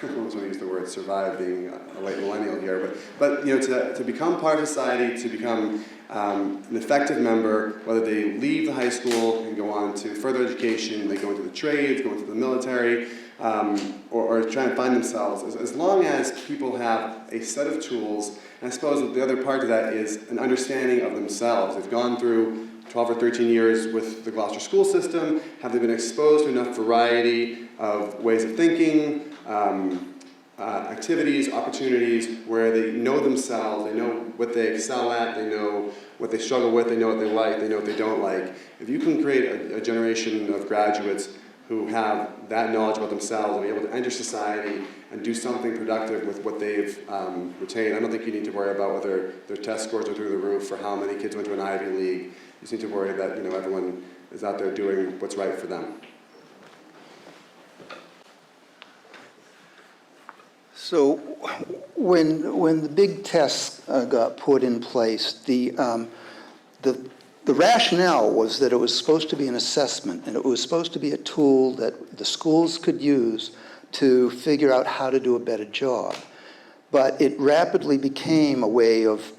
was going to use the word survive, being a late millennial here, but to become part of society, to become an effective member, whether they leave the high school and go on to further education, they go into the trades, go into the military, or try and find themselves. As long as people have a set of tools, and I suppose the other part of that is an understanding of themselves. They've gone through 12 or 13 years with the Gloucester school system. Have they been exposed to enough variety of ways of thinking, activities, opportunities, where they know themselves, they know what they excel at, they know what they struggle with, they know what they like, they know what they don't like. If you can create a generation of graduates who have that knowledge about themselves and be able to enter society and do something productive with what they've retained, I don't think you need to worry about whether their test scores are through the roof or how many kids went to an Ivy League. You just need to worry that everyone is out there doing what's right for them. So when the big tests got put in place, the rationale was that it was supposed to be an assessment, and it was supposed to be a tool that the schools could use to figure out how to do a better job. But it rapidly became a way of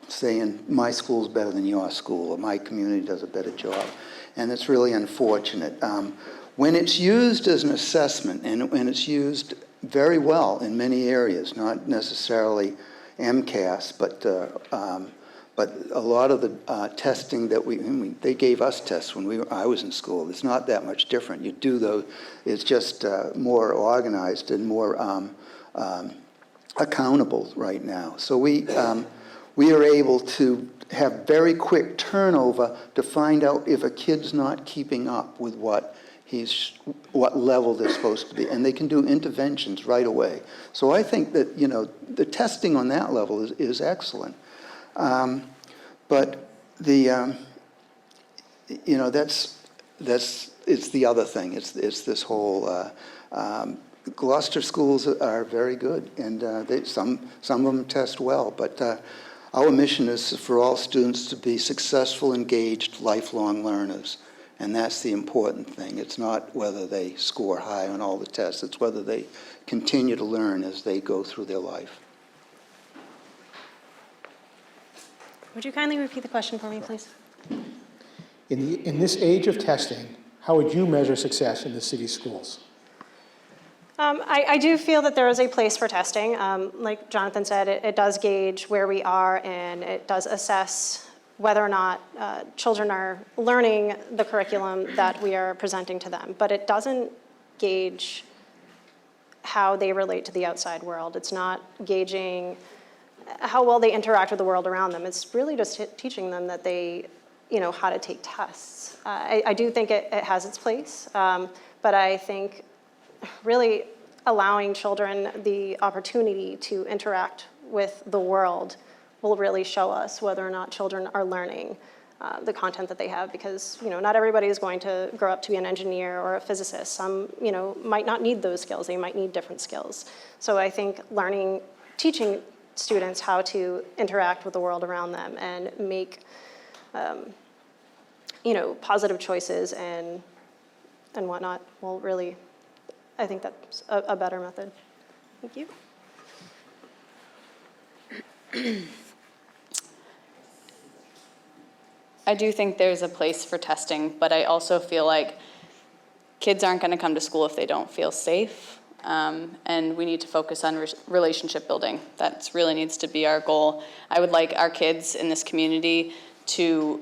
saying, my school's better than your school, or my community does a better job. And it's really unfortunate. When it's used as an assessment, and it's used very well in many areas, not necessarily MCAS, but a lot of the testing that they gave us tests when I was in school. It's not that much different. You do those, it's just more organized and more accountable right now. So we are able to have very quick turnover to find out if a kid's not keeping up with what level they're supposed to be, and they can do interventions right away. So I think that the testing on that level is excellent. But it's the other thing. It's this whole Gloucester schools are very good, and some of them test well. But our mission is for all students to be successful, engaged, lifelong learners. And that's the important thing. It's not whether they score high on all the tests. It's whether they continue to learn as they go through their life. Would you kindly repeat the question for me, please? In this age of testing, how would you measure success in the city schools? I do feel that there is a place for testing. Like Jonathan said, it does gauge where we are, and it does assess whether or not children are learning the curriculum that we are presenting to them. But it doesn't gauge how they relate to the outside world. It's not gauging how well they interact with the world around them. It's really just teaching them that they, how to take tests. I do think it has its place, but I think really allowing children the opportunity to interact with the world will really show us whether or not children are learning the content that they have, because not everybody is going to grow up to be an engineer or a physicist. Some might not need those skills. They might need different skills. So I think teaching students how to interact with the world around them and make positive choices and whatnot will really, I think that's a better method. Thank you. I do think there's a place for testing, but I also feel like kids aren't going to come to school if they don't feel safe, and we need to focus on relationship building. That really needs to be our goal. I would like our kids in this community to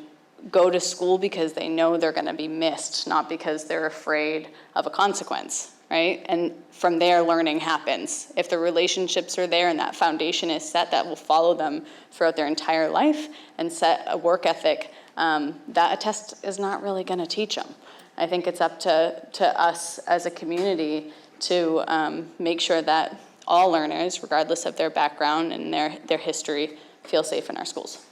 go to school because they know they're going to be missed, not because they're afraid of a consequence, right? And from there, learning happens. If the relationships are there and that foundation is set, that will follow them throughout their entire life and set a work ethic that a test is not really going to teach them. I think it's up to us as a community to make sure that all learners, regardless of their background and their history, feel safe in our schools.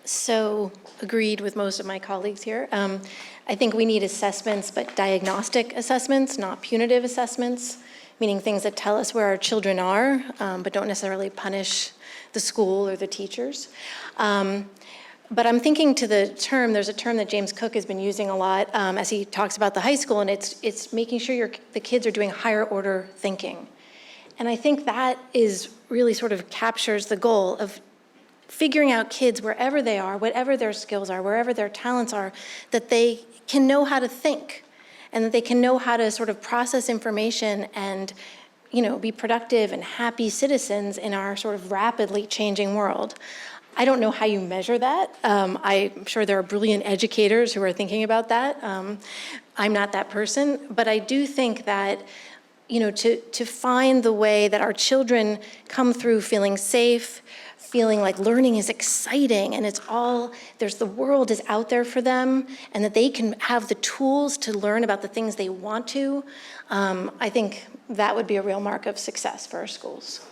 So, agreed with most of my colleagues here. I think we need assessments, but diagnostic assessments, not punitive assessments, meaning things that tell us where our children are, but don't necessarily punish the school or the teachers. But I'm thinking to there's a term that James Cook has been using a lot as he talks about the high school, and it's making sure the kids are doing higher order thinking. And I think that is really sort of captures the goal of figuring out kids wherever they are, whatever their skills are, wherever their talents are, that they can know how to think and that they can know how to sort of process information and, be productive and happy citizens in our sort of rapidly changing world. I don't know how you measure that. I'm sure there are brilliant educators who are thinking about that. I'm not that person, but I do think that to find the way that our children come through feeling safe, feeling like learning is exciting and the world is out there for them, and that they can have the tools to learn about the things they want to, I think that would be a real mark of success for our schools.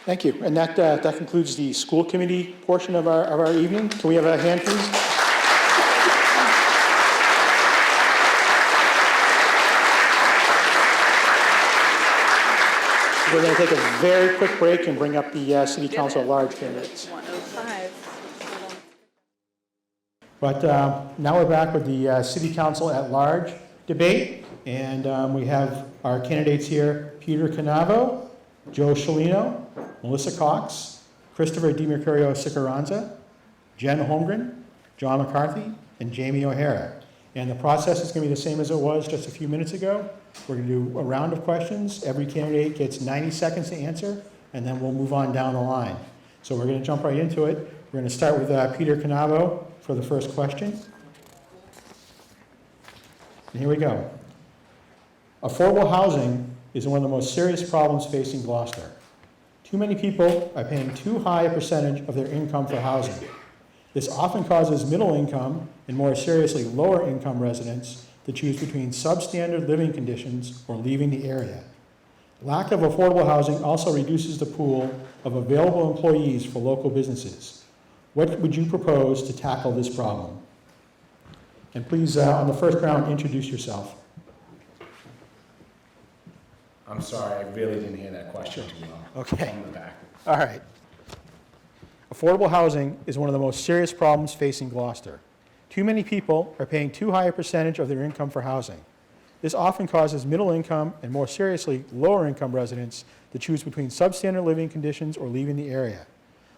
Thank you. And that concludes the school committee portion of our evening. Can we have a hand, please? We're going to take a very quick break and bring up the City Council at Large candidates. 105. But now we're back with the City Council at Large debate, and we have our candidates here: Peter Canavo, Joe Sciolino, Melissa Cox, Christopher DiMercurio Sicaranza, Jen Holmgren, John McCarthy, and Jamie O'Hara. And the process is going to be the same as it was just a few minutes ago. We're going to do a round of questions. Every candidate gets 90 seconds to answer, and then we'll move on down the line. So we're going to jump right into it. We're going to start with Peter Canavo for the first question. And here we go. Affordable housing is one of the most serious problems facing Gloucester. Too many people are paying too high a percentage of their income for housing. This often causes middle income and more seriously lower income residents to choose between substandard living conditions or leaving the area. Lack of affordable housing also reduces the pool of available employees for local businesses. What would you propose to tackle this problem? And please, on the first round, introduce yourself. I'm sorry, I really didn't hear that question too well. Okay. From the back. All right. Affordable housing is one of the most serious problems facing Gloucester. Too many people are paying too high a percentage of their income for housing. This often causes middle income and more seriously lower income residents to choose between substandard living conditions or leaving the area.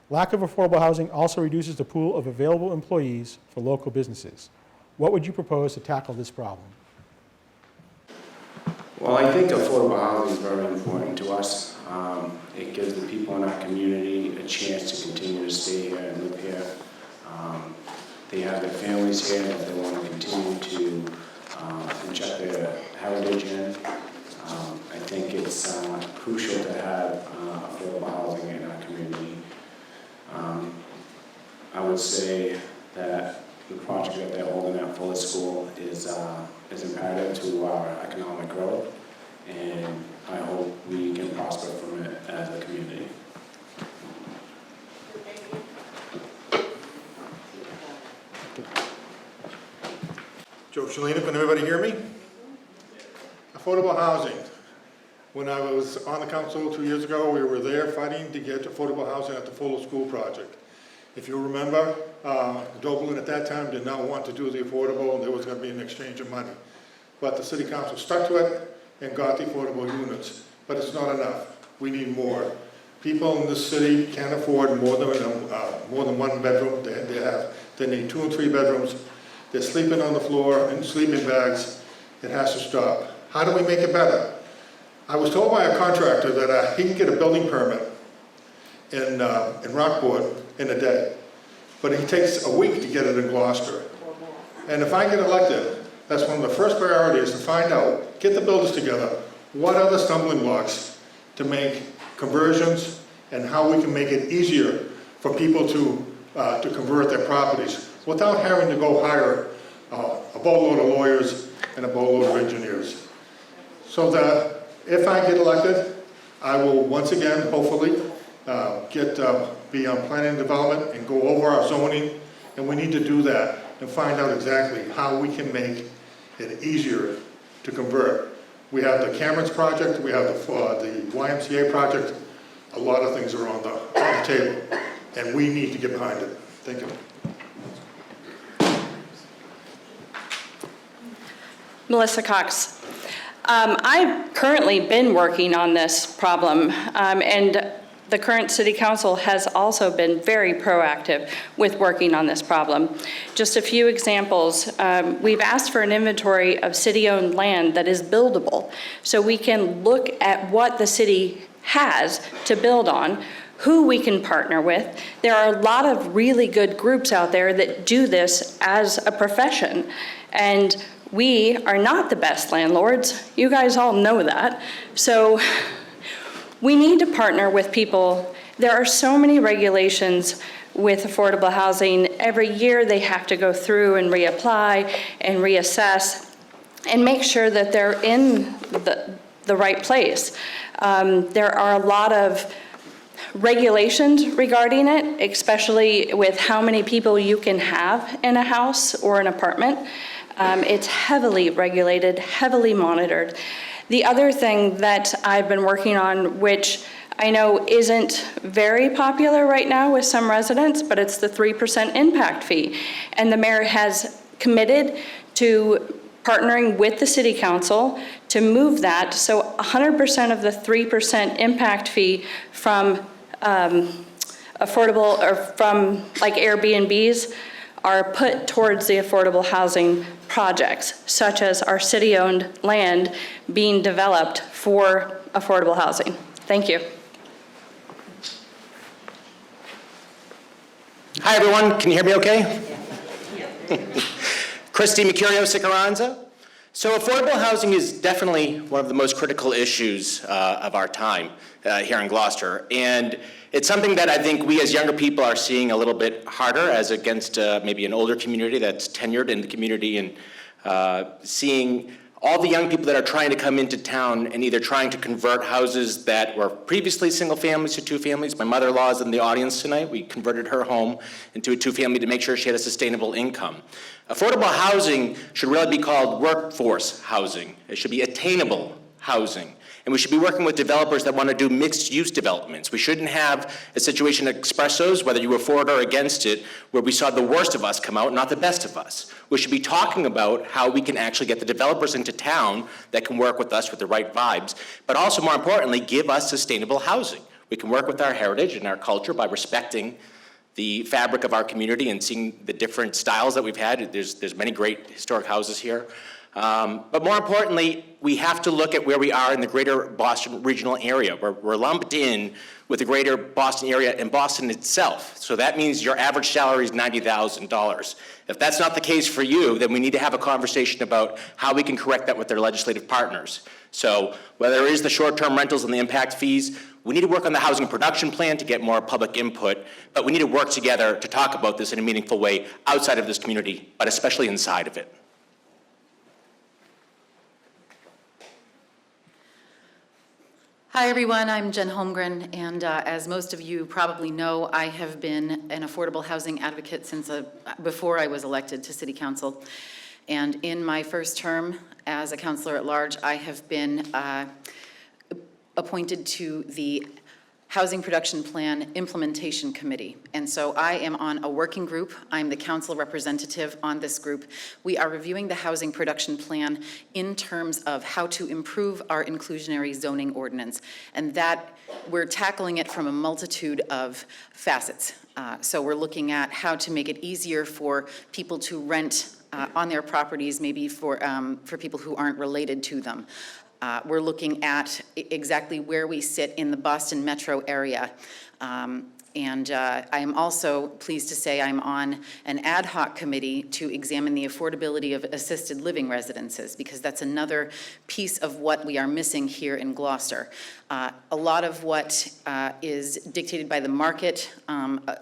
Lack of affordable housing also reduces the pool of available employees for local businesses. What would you propose to tackle this problem? Well, I think affordable housing is very important to us. It gives the people in our community a chance to continue to stay here and live here. They have their families here that they want to continue to inject their heritage in. I think it's crucial to have affordable housing in our community. I would say that the project that they're holding at Fuller School is imperative to our economic growth, and I hope we can prosper from it as a community. Joe Shalina, can everybody hear me? Affordable housing. When I was on the council 2 years ago, we were there fighting to get affordable housing at the Fuller School project. If you remember, Dublin at that time did not want to do the affordable, and there was going to be an exchange of money. But the city council stuck to it and got the affordable units. But it's not enough. We need more. People in this city can't afford more than one bedroom. They need 2 and 3 bedrooms. They're sleeping on the floor in sleeping bags. It has to stop. How do we make it better? I was told by a contractor that he can get a building permit in Rockport in a day, but it takes a week to get it in Gloucester. And if I get elected, that's one of the first priorities, to find out, get the builders together, what are the stumbling blocks to make conversions and how we can make it easier for people to convert their properties without having to go hire a boatload of lawyers and a boatload of engineers. So that if I get elected, I will once again, hopefully, be on planning and development and go over our zoning, and we need to do that and find out exactly how we can make it easier to convert. We have the Cameron's project, we have the YMCA project. A lot of things are on the table, and we need to get behind it. Thank you. Melissa Cox. I've currently been working on this problem, and the current city council has also been very proactive with working on this problem. Just a few examples. We've asked for an inventory of city-owned land that is buildable, so we can look at what the city has to build on, who we can partner with. There are a lot of really good groups out there that do this as a profession, and we are not the best landlords. You guys all know that. So we need to partner with people. There are so many regulations with affordable housing. Every year they have to go through and reapply and reassess and make sure that they're in the right place. There are a lot of regulations regarding it, especially with how many people you can have in a house or an apartment. It's heavily regulated, heavily monitored. The other thing that I've been working on, which I know isn't very popular right now with some residents, but it's the 3% impact fee. And the mayor has committed to partnering with the city council to move that. So 100% of the 3% impact fee from affordable, or from like Airbnbs, are put towards the affordable housing projects, such as our city-owned land being developed for affordable housing. Thank you. Hi, everyone. Can you hear me okay? Christy Mercurio Sicaranza. So affordable housing is definitely one of the most critical issues of our time here in Gloucester. And it's something that I think we as younger people are seeing a little bit harder as against maybe an older community that's tenured in the community, and seeing all the young people that are trying to come into town and either trying to convert houses that were previously single families to 2 families. My mother-in-law is in the audience tonight. We converted her home into a 2-family to make sure she had a sustainable income. Affordable housing should really be called workforce housing. It should be attainable housing. And we should be working with developers that want to do mixed-use developments. We shouldn't have a situation at Expressos, whether you were for it or against it, where we saw the worst of us come out, not the best of us. We should be talking about how we can actually get the developers into town that can work with us with the right vibes, but also, more importantly, give us sustainable housing. We can work with our heritage and our culture by respecting the fabric of our community and seeing the different styles that we've had. There's many great historic houses here. But more importantly, we have to look at where we are in the greater Boston regional area. We're lumped in with the greater Boston area and Boston itself. So that means your average salary is $90,000. If that's not the case for you, then we need to have a conversation about how we can correct that with their legislative partners. So whether it is the short-term rentals and the impact fees, we need to work on the housing production plan to get more public input, but we need to work together to talk about this in a meaningful way outside of this community, but especially inside of it. Hi everyone, I'm Jen Holmgren, and as most of you probably know, I have been an affordable housing advocate since before I was elected to City Council. And in my first term as a councilor at large, I have been appointed to the Housing Production Plan Implementation Committee. And so I am on a working group. I'm the council representative on this group. We are reviewing the housing production plan in terms of how to improve our inclusionary zoning ordinance. And that we're tackling it from a multitude of facets. So we're looking at how to make it easier for people to rent on their properties, maybe for people who aren't related to them. We're looking at exactly where we sit in the Boston metro area. I am also pleased to say I'm on an ad hoc committee to examine the affordability of assisted living residences, because that's another piece of what we are missing here in Gloucester. A lot of what is dictated by the market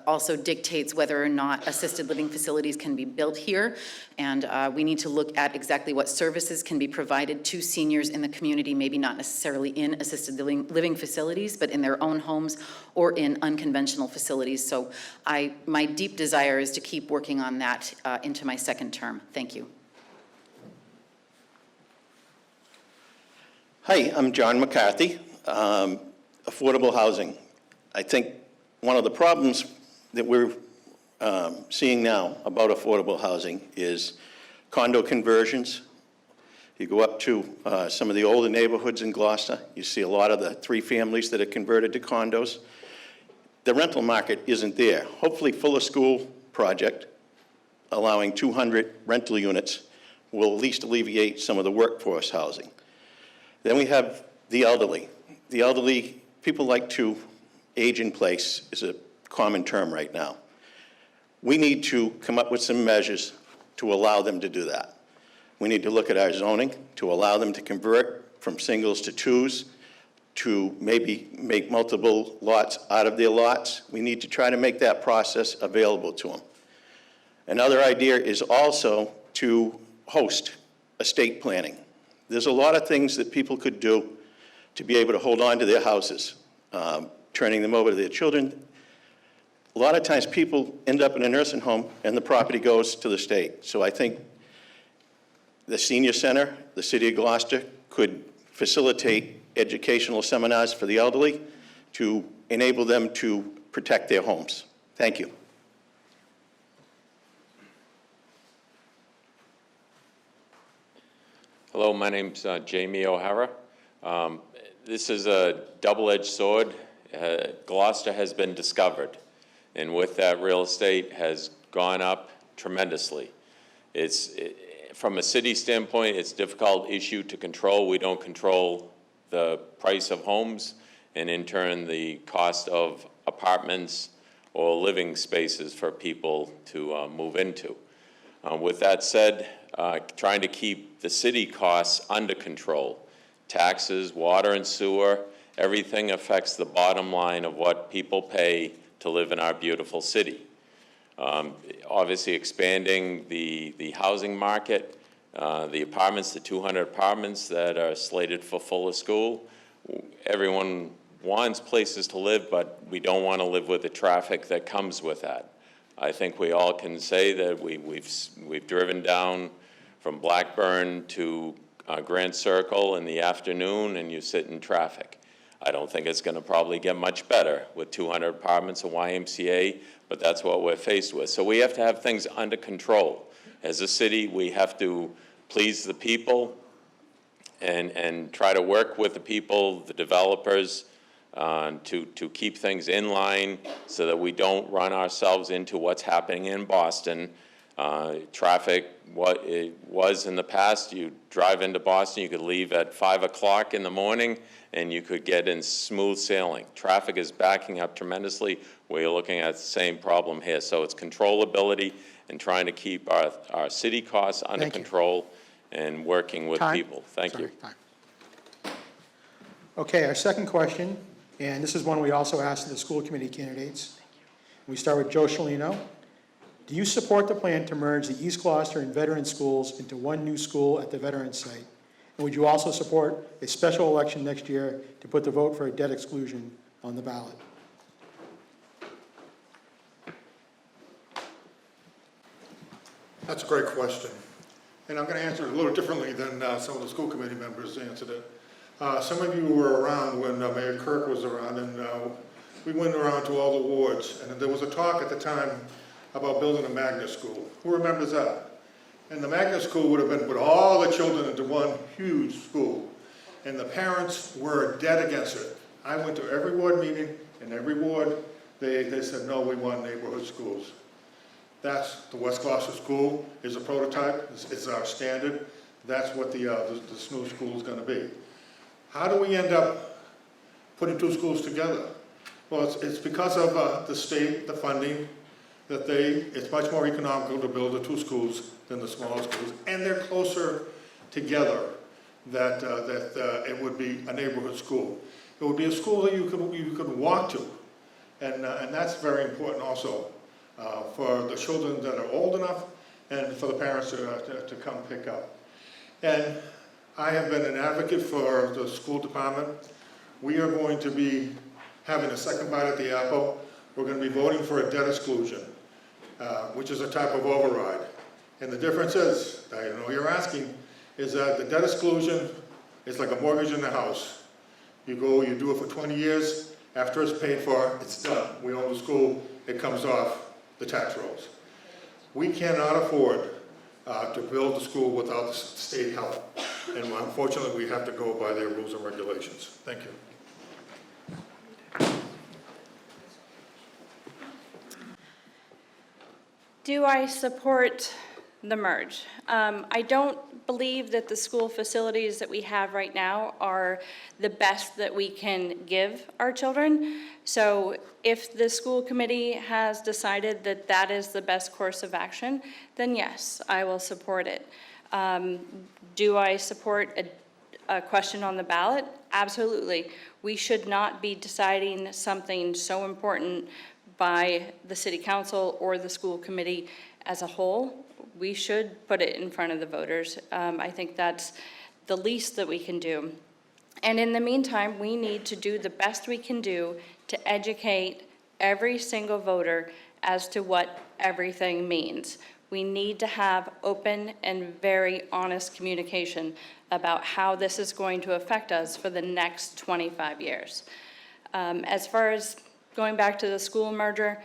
also dictates whether or not assisted living facilities can be built here. And we need to look at exactly what services can be provided to seniors in the community, maybe not necessarily in assisted living facilities, but in their own homes or in unconventional facilities. So my deep desire is to keep working on that into my second term. Thank you. Hi, I'm John McCarthy. Affordable housing. I think one of the problems that we're seeing now about affordable housing is condo conversions. You go up to some of the older neighborhoods in Gloucester, you see a lot of the 3 families that are converted to condos. The rental market isn't there. Hopefully Fuller School project, allowing 200 rental units, will at least alleviate some of the workforce housing. Then we have the elderly. The elderly, people like to age in place is a common term right now. We need to come up with some measures to allow them to do that. We need to look at our zoning to allow them to convert from singles to twos, to maybe make multiple lots out of their lots. We need to try to make that process available to them. Another idea is also to host estate planning. There's a lot of things that people could do to be able to hold on to their houses, turning them over to their children. A lot of times people end up in a nursing home and the property goes to the state. So I think the senior center, the city of Gloucester, could facilitate educational seminars for the elderly to enable them to protect their homes. Thank you. Hello, my name's Jamie O'Hara. This is a double-edged sword. Gloucester has been discovered, and with that, real estate has gone up tremendously. From a city standpoint, it's a difficult issue to control. We don't control the price of homes, and in turn, the cost of apartments or living spaces for people to move into. With that said, trying to keep the city costs under control. Taxes, water and sewer, everything affects the bottom line of what people pay to live in our beautiful city. Obviously expanding the housing market, the apartments, the 200 apartments that are slated for Fuller School. Everyone wants places to live, but we don't want to live with the traffic that comes with that. I think we all can say that we've driven down from Blackburn to Grand Circle in the afternoon and you sit in traffic. I don't think it's going to probably get much better with 200 apartments, a YMCA, but that's what we're faced with. So we have to have things under control. As a city, we have to please the people and try to work with the people, the developers, to keep things in line so that we don't run ourselves into what's happening in Boston Traffic, what it was in the past, you drive into Boston, you could leave at 5 o'clock in the morning and you could get in smooth sailing. Traffic is backing up tremendously. We're looking at the same problem here. So it's controllability and trying to keep our city costs under control and working with people. Thank you. Okay, our second question, and this is one we also asked the school committee candidates. We start with Joe Shalino. Do you support the plan to merge the East Gloucester and veteran schools into one new school at the veteran site? And would you also support a special election next year to put the vote for a debt exclusion on the ballot? That's a great question. And I'm going to answer it a little differently than some of the school committee members answered it. Some of you were around when Mayor Kirk was around, and we went around to all the wards, and there was a talk at the time about building a magnet school. Who remembers that? And the magnet school would have been put all the children into one huge school, and the parents were dead against it. I went to every ward meeting, and every ward, they said, no, we want neighborhood schools. That's the West Gloucester School is a prototype, it's our standard. That's what the new school is going to be. How do we end up putting two schools together? Well, it's because of the state, the funding, that it's much more economical to build the two schools than the smaller schools, and they're closer together, that it would be a neighborhood school. It would be a school that you could walk to, and that's very important also for the children that are old enough and for the parents to come pick up. And I have been an advocate for the school department. We are going to be having a second bite at the apple. We're going to be voting for a debt exclusion, which is a type of override. And the difference is, I know you're asking, is that the debt exclusion is like a mortgage in the house. You go, you do it for 20 years, after it's paid for, it's done. We own the school, it comes off the tax rolls. We cannot afford to build the school without the state help. And unfortunately, we have to go by their rules and regulations. Thank you. Do I support the merge? I don't believe that the school facilities that we have right now are the best that we can give our children. So if the school committee has decided that that is the best course of action, then yes, I will support it. Do I support a question on the ballot? Absolutely. We should not be deciding something so important by the city council or the school committee as a whole. We should put it in front of the voters. I think that's the least that we can do. And in the meantime, we need to do the best we can do to educate every single voter as to what everything means. We need to have open and very honest communication about how this is going to affect us for the next 25 years. As far as going back to the school merger,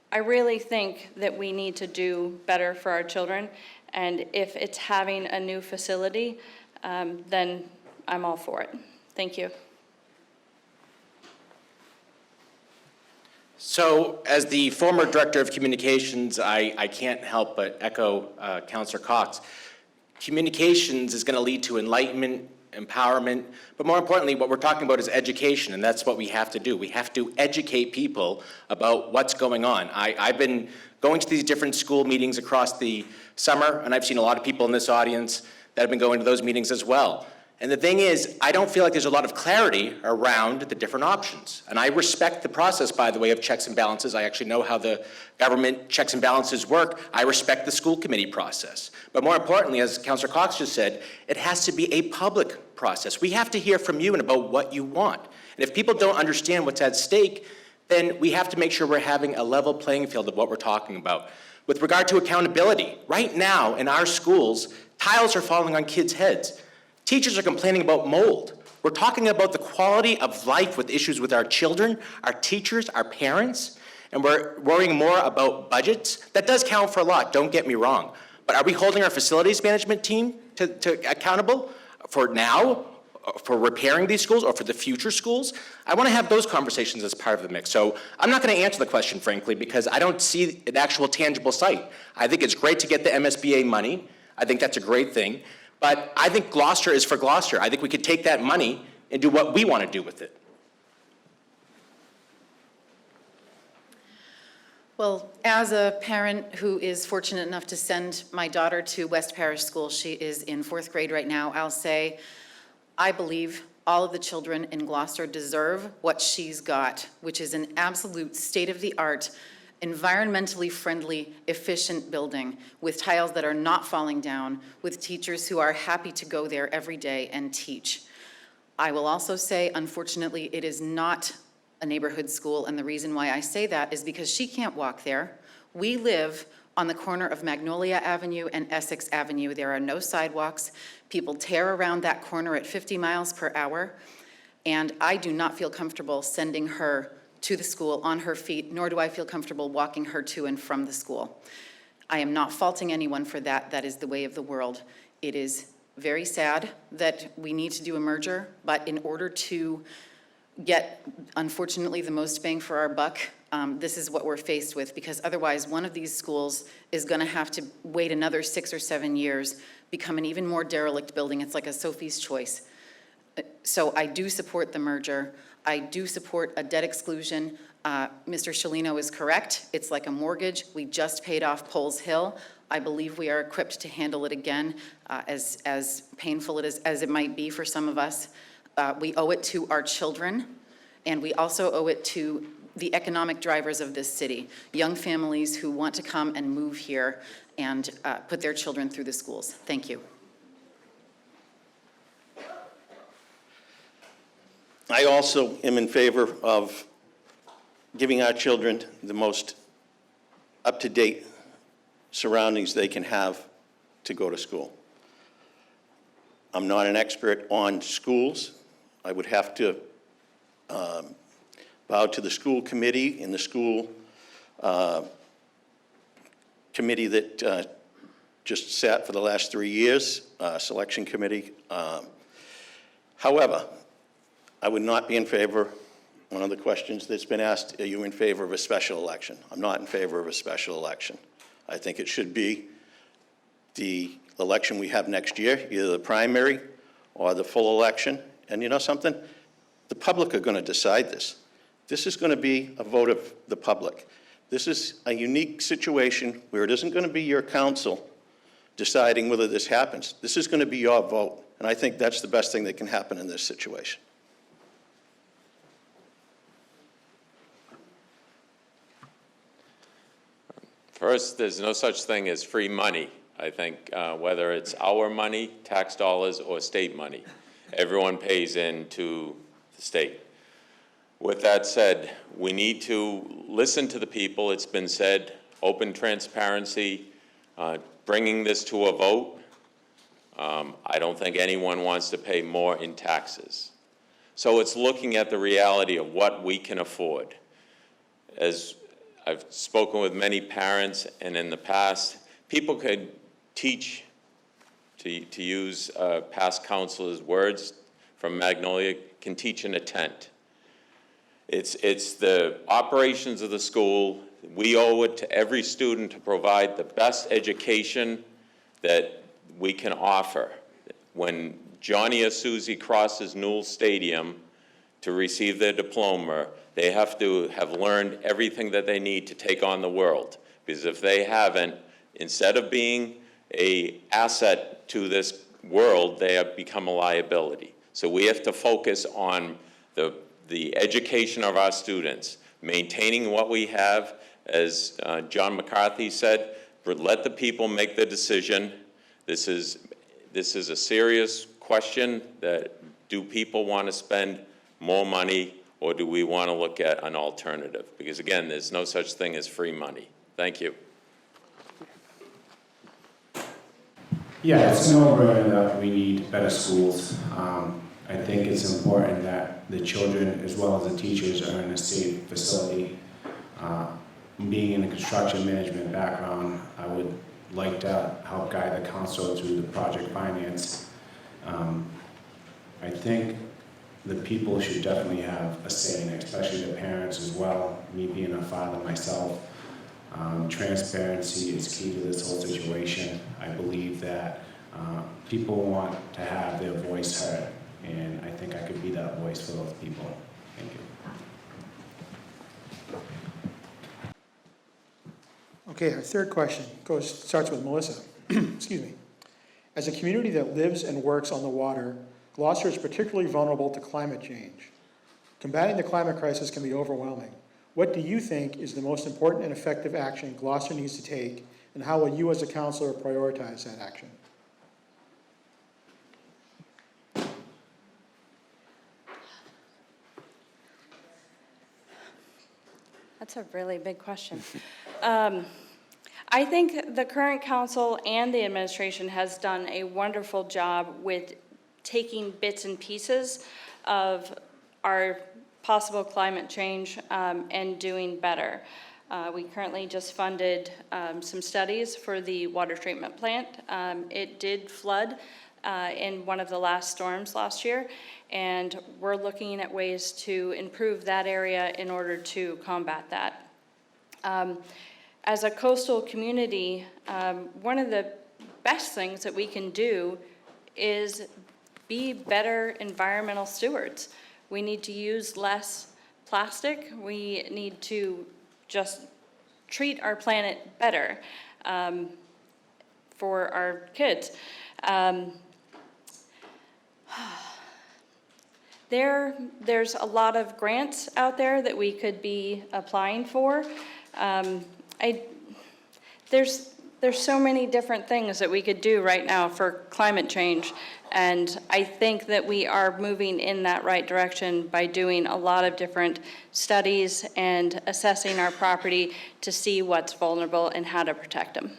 I really think that we need to do better for our children, and if it's having a new facility, then I'm all for it. Thank you. So as the former director of communications, I can't help but echo Councilor Cox. Communications is going to lead to enlightenment, empowerment, but more importantly, what we're talking about is education, and that's what we have to do. We have to educate people about what's going on. I've been going to these different school meetings across the summer, and I've seen a lot of people in this audience that have been going to those meetings as well. And the thing is, I don't feel like there's a lot of clarity around the different options. And I respect the process, by the way, of checks and balances. I actually know how the government checks and balances work. I respect the school committee process. But more importantly, as Councilor Cox just said, it has to be a public process. We have to hear from you and about what you want. And if people don't understand what's at stake, then we have to make sure we're having a level playing field of what we're talking about. With regard to accountability, right now in our schools, tiles are falling on kids' heads. Teachers are complaining about mold. We're talking about the quality of life with issues with our children, our teachers, our parents, and we're worrying more about budgets. That does count for a lot, don't get me wrong. But are we holding our facilities management team to accountable for now? for repairing these schools or for the future schools, I want to have those conversations as part of the mix. So I'm not going to answer the question, frankly, because I don't see an actual tangible site. I think it's great to get the MSBA money. I think that's a great thing. But I think Gloucester is for Gloucester. I think we could take that money and do what we want to do with it. Well, as a parent who is fortunate enough to send my daughter to West Parish School, she is in 4th grade right now, I'll say, I believe all of the children in Gloucester deserve what she's got, which is an absolute state-of-the-art, environmentally friendly, efficient building with tiles that are not falling down, with teachers who are happy to go there every day and teach. I will also say, unfortunately, it is not a neighborhood school, and the reason why I say that is because she can't walk there. We live on the corner of Magnolia Avenue and Essex Avenue. There are no sidewalks. People tear around that corner at 50 miles per hour, and I do not feel comfortable sending her to the school on her feet, nor do I feel comfortable walking her to and from the school. I am not faulting anyone for that. That is the way of the world. It is very sad that we need to do a merger, but in order to get, unfortunately, the most bang for our buck, this is what we're faced with, because otherwise one of these schools is going to have to wait another 6 or 7 years, become an even more derelict building. It's like a Sophie's Choice. So I do support the merger. I do support a debt exclusion. Mr. Scialino is correct. It's like a mortgage. We just paid off Poles Hill. I believe we are equipped to handle it again, as painful as it might be for some of us. We owe it to our children, and we also owe it to the economic drivers of this city, young families who want to come and move here and put their children through the schools. Thank you. I also am in favor of giving our children the most up-to-date surroundings they can have to go to school. I'm not an expert on schools. I would have to bow to the school committee and the school committee that just sat for the last 3 years, selection committee. However, I would not be in favor, one of the questions that's been asked, are you in favor of a special election? I'm not in favor of a special election. I think it should be the election we have next year, either the primary or the full election. And you know something? The public are going to decide this. This is going to be a vote of the public. This is a unique situation where it isn't going to be your council deciding whether this happens. This is going to be your vote. And I think that's the best thing that can happen in this situation. First, there's no such thing as free money. I think whether it's our money, tax dollars, or state money, everyone pays into the state. With that said, we need to listen to the people. It's been said, open transparency, bringing this to a vote. I don't think anyone wants to pay more in taxes. So it's looking at the reality of what we can afford. As I've spoken with many parents, and in the past, people could teach, to use past counselor's words from Magnolia, can teach in a tent. It's the operations of the school. We owe it to every student to provide the best education that we can offer. When Johnny or Susie crosses Newell Stadium to receive their diploma, they have to have learned everything that they need to take on the world. Because if they haven't, instead of being an asset to this world, they have become a liability. So we have to focus on the education of our students, maintaining what we have, as John McCarthy said, let the people make the decision. This is a serious question that do people want to spend more money, or do we want to look at an alternative? Because again, there's no such thing as free money. Thank you. Yeah, it's no brainer that we need better schools. I think it's important that the children as well as the teachers are in a safe facility. Being in a construction management background, I would like to help guide the council through the project finance. I think the people should definitely have a say in it, especially the parents as well. Me being a father myself, transparency is key to this whole situation. I believe that people want to have their voice heard, and I think I could be that voice for those people. Thank you. Okay, our third question starts with Melissa. Excuse me. As a community that lives and works on the water, Gloucester is particularly vulnerable to climate change. Combating the climate crisis can be overwhelming. What do you think is the most important and effective action Gloucester needs to take, and how will you as a councilor prioritize that action? That's a really big question. I think the current council and the administration has done a wonderful job with taking bits and pieces of our possible climate change and doing better. We currently just funded some studies for the water treatment plant. It did flood in one of the last storms last year, and we're looking at ways to improve that area in order to combat that. As a coastal community, one of the best things that we can do is be better environmental stewards. We need to use less plastic. We need to just treat our planet better for our kids. There's a lot of grants out there that we could be applying for. There's so many different things that we could do right now for climate change, and I think that we are moving in that right direction by doing a lot of different studies and assessing our property to see what's vulnerable and how to protect them.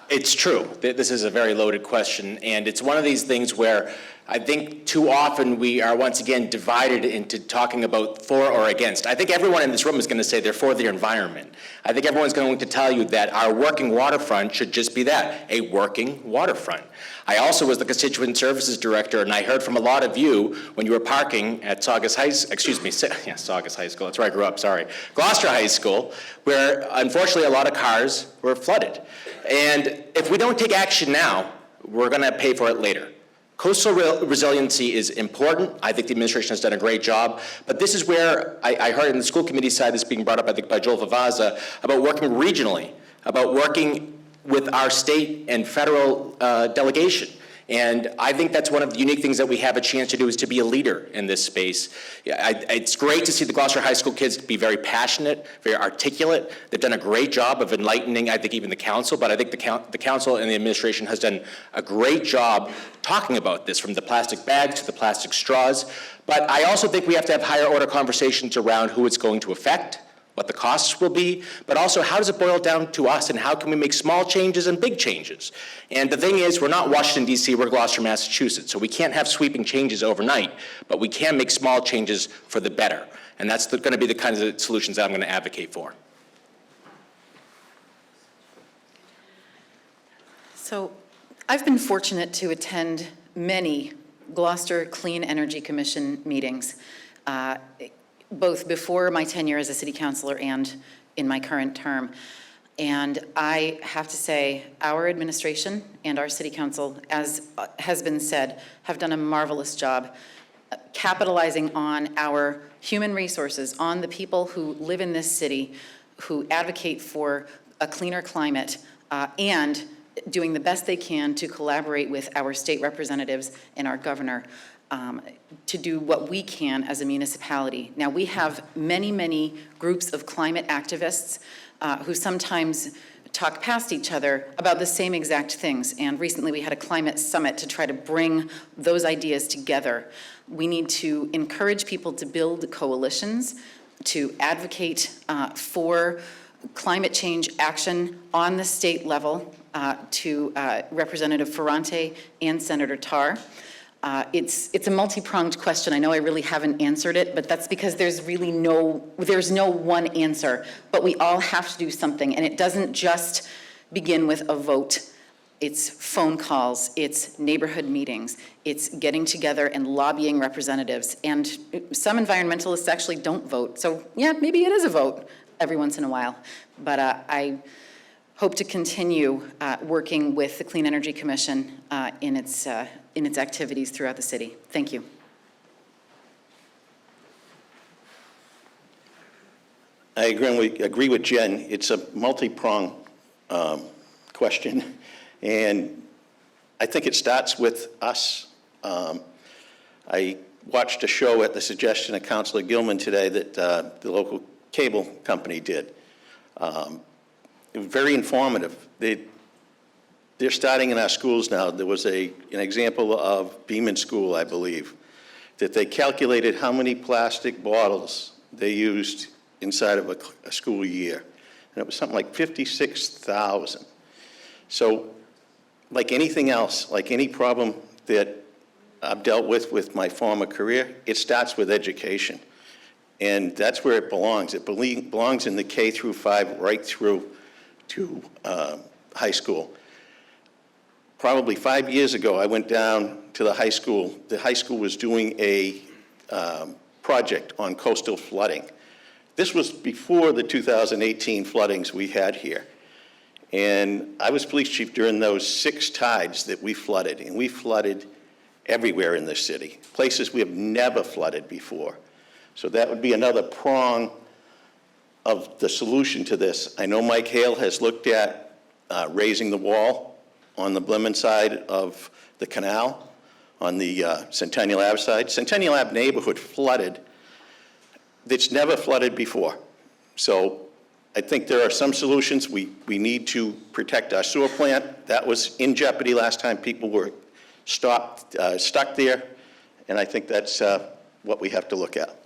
It's true. This is a very loaded question, and it's one of these things where I think too often we are once again divided into talking about for or against. I think everyone in this room is going to say they're for the environment. I think everyone's going to tell you that our working waterfront should just be that, a working waterfront. I also was the constituent services director, and I heard from a lot of you when you were parking at Saugus High School, Saugus High School, that's where I grew up, sorry, Gloucester High School, where unfortunately a lot of cars were flooded. And if we don't take action now, we're going to pay for it later. Coastal resiliency is important. I think the administration has done a great job. But this is where I heard in the school committee side this being brought up, I think, by Joel Vavaza, about working regionally, about working with our state and federal delegation. And I think that's one of the unique things that we have a chance to do, is to be a leader in this space. It's great to see the Gloucester High School kids be very passionate, very articulate. They've done a great job of enlightening, I think, even the council, but I think the council and the administration has done a great job talking about this, from the plastic bags to the plastic straws. But I also think we have to have higher order conversations around who it's going to affect, what the costs will be, but also how does it boil down to us, and how can we make small changes and big changes? And the thing is, we're not Washington, D.C., we're Gloucester, Massachusetts, so we can't have sweeping changes overnight, but we can make small changes for the better. And that's going to be the kinds of solutions that I'm going to advocate for. So I've been fortunate to attend many Gloucester Clean Energy Commission meetings, both before my tenure as a city councilor and in my current term. And I have to say, our administration and our city council, as has been said, have done a marvelous job capitalizing on our human resources, on the people who live in this city, who advocate for a cleaner climate, and doing the best they can to collaborate with our state representatives and our governor to do what we can as a municipality. Now, we have many, many groups of climate activists who sometimes talk past each other about the same exact things. And recently we had a climate summit to try to bring those ideas together. We need to encourage people to build coalitions, to advocate for climate change action on the state level to Representative Ferrante and Senator Tarr. It's a multi-pronged question. I know I really haven't answered it, but that's because there's no one answer. But we all have to do something, and it doesn't just begin with a vote. It's phone calls, it's neighborhood meetings, it's getting together and lobbying representatives. And some environmentalists actually don't vote. So yeah, maybe it is a vote every once in a while. But I hope to continue working with the Clean Energy Commission in its activities throughout the city. Thank you. I agree with Jen. It's a multi-pronged question, and I think it starts with us. I watched a show at the suggestion of Councilor Gilman today that the local cable company did. It was very informative. They're starting in our schools now. There was an example of Beaman School, I believe, that they calculated how many plastic bottles they used inside of a school year. And it was something like 56,000. So like anything else, like any problem that I've dealt with my former career, it starts with education. And that's where it belongs. It belongs in the K through 5 right through to high school. Probably 5 years ago, I went down to the high school. The high school was doing a project on coastal flooding. This was before the 2018 floodings we had here. And I was police chief during those 6 tides that we flooded. And we flooded everywhere in the city, places we have never flooded before. So that would be another prong of the solution to this. I know Mike Hale has looked at raising the wall on the Blemon side of the canal, on the Centennial Ave side. Centennial Ave neighborhood flooded. It's never flooded before. So I think there are some solutions. We need to protect our sewer plant. That was in jeopardy last time. People were stuck there. And I think that's what we have to look at.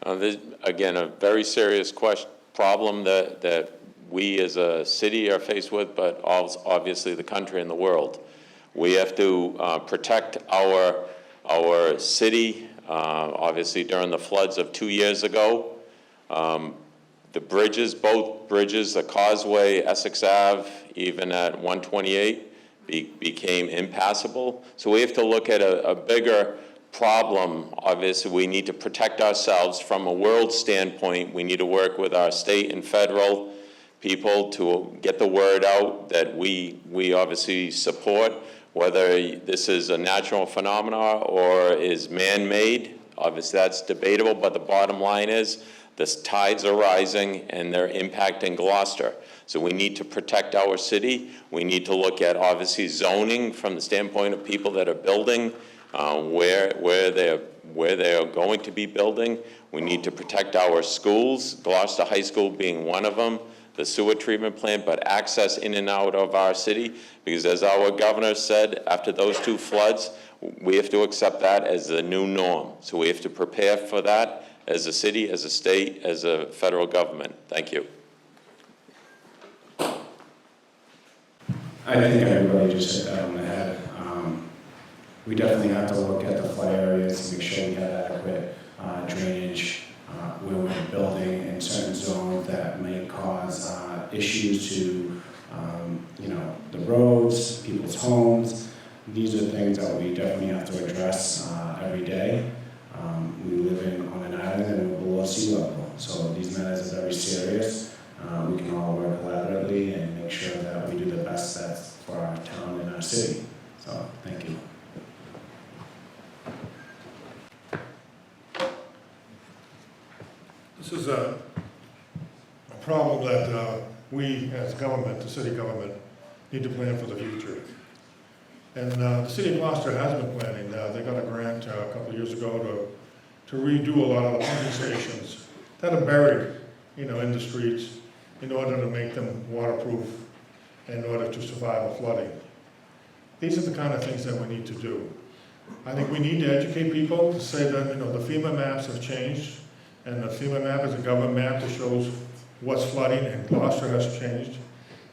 This, again, a very serious problem that we as a city are faced with, but also obviously the country and the world. We have to protect our city. Obviously, during the floods of 2 years ago, the bridges, both bridges, the Causeway, Essex Ave, even at 128, became impassable. So we have to look at a bigger problem. Obviously, we need to protect ourselves from a world standpoint. We need to work with our state and federal people to get the word out that we obviously support, whether this is a natural phenomenon or is man-made. Obviously, that's debatable, but the bottom line is the tides are rising and they're impacting Gloucester. So we need to protect our city. We need to look at, obviously, zoning from the standpoint of people that are building, where they are going to be building. We need to protect our schools, Gloucester High School being one of them, the sewer treatment plant, but access in and out of our city, because as our governor said, after those 2 floods, we have to accept that as the new norm. So we have to prepare for that as a city, as a state, as a federal government. Thank you. I think everybody just hit that on the head. We definitely have to look at the flood areas to make sure we have adequate drainage where we're building in certain zones that may cause issues to, the roads, people's homes. These are things that we definitely have to address every day. We live on an island and we're below sea level, so these matters are very serious. We can all work collaboratively and make sure that we do the best that's for our town and our city. So, thank you. This is a problem that we as government, the city government, need to plan for the future. And the city of Gloucester has been planning. They got a grant a couple of years ago to redo a lot of the pumping stations that are buried, in the streets in order to make them waterproof in order to survive a flooding. These are the kind of things that we need to do. I think we need to educate people to say that, the FEMA maps have changed. And the FEMA map is a government map that shows what's flooding, and Gloucester has changed.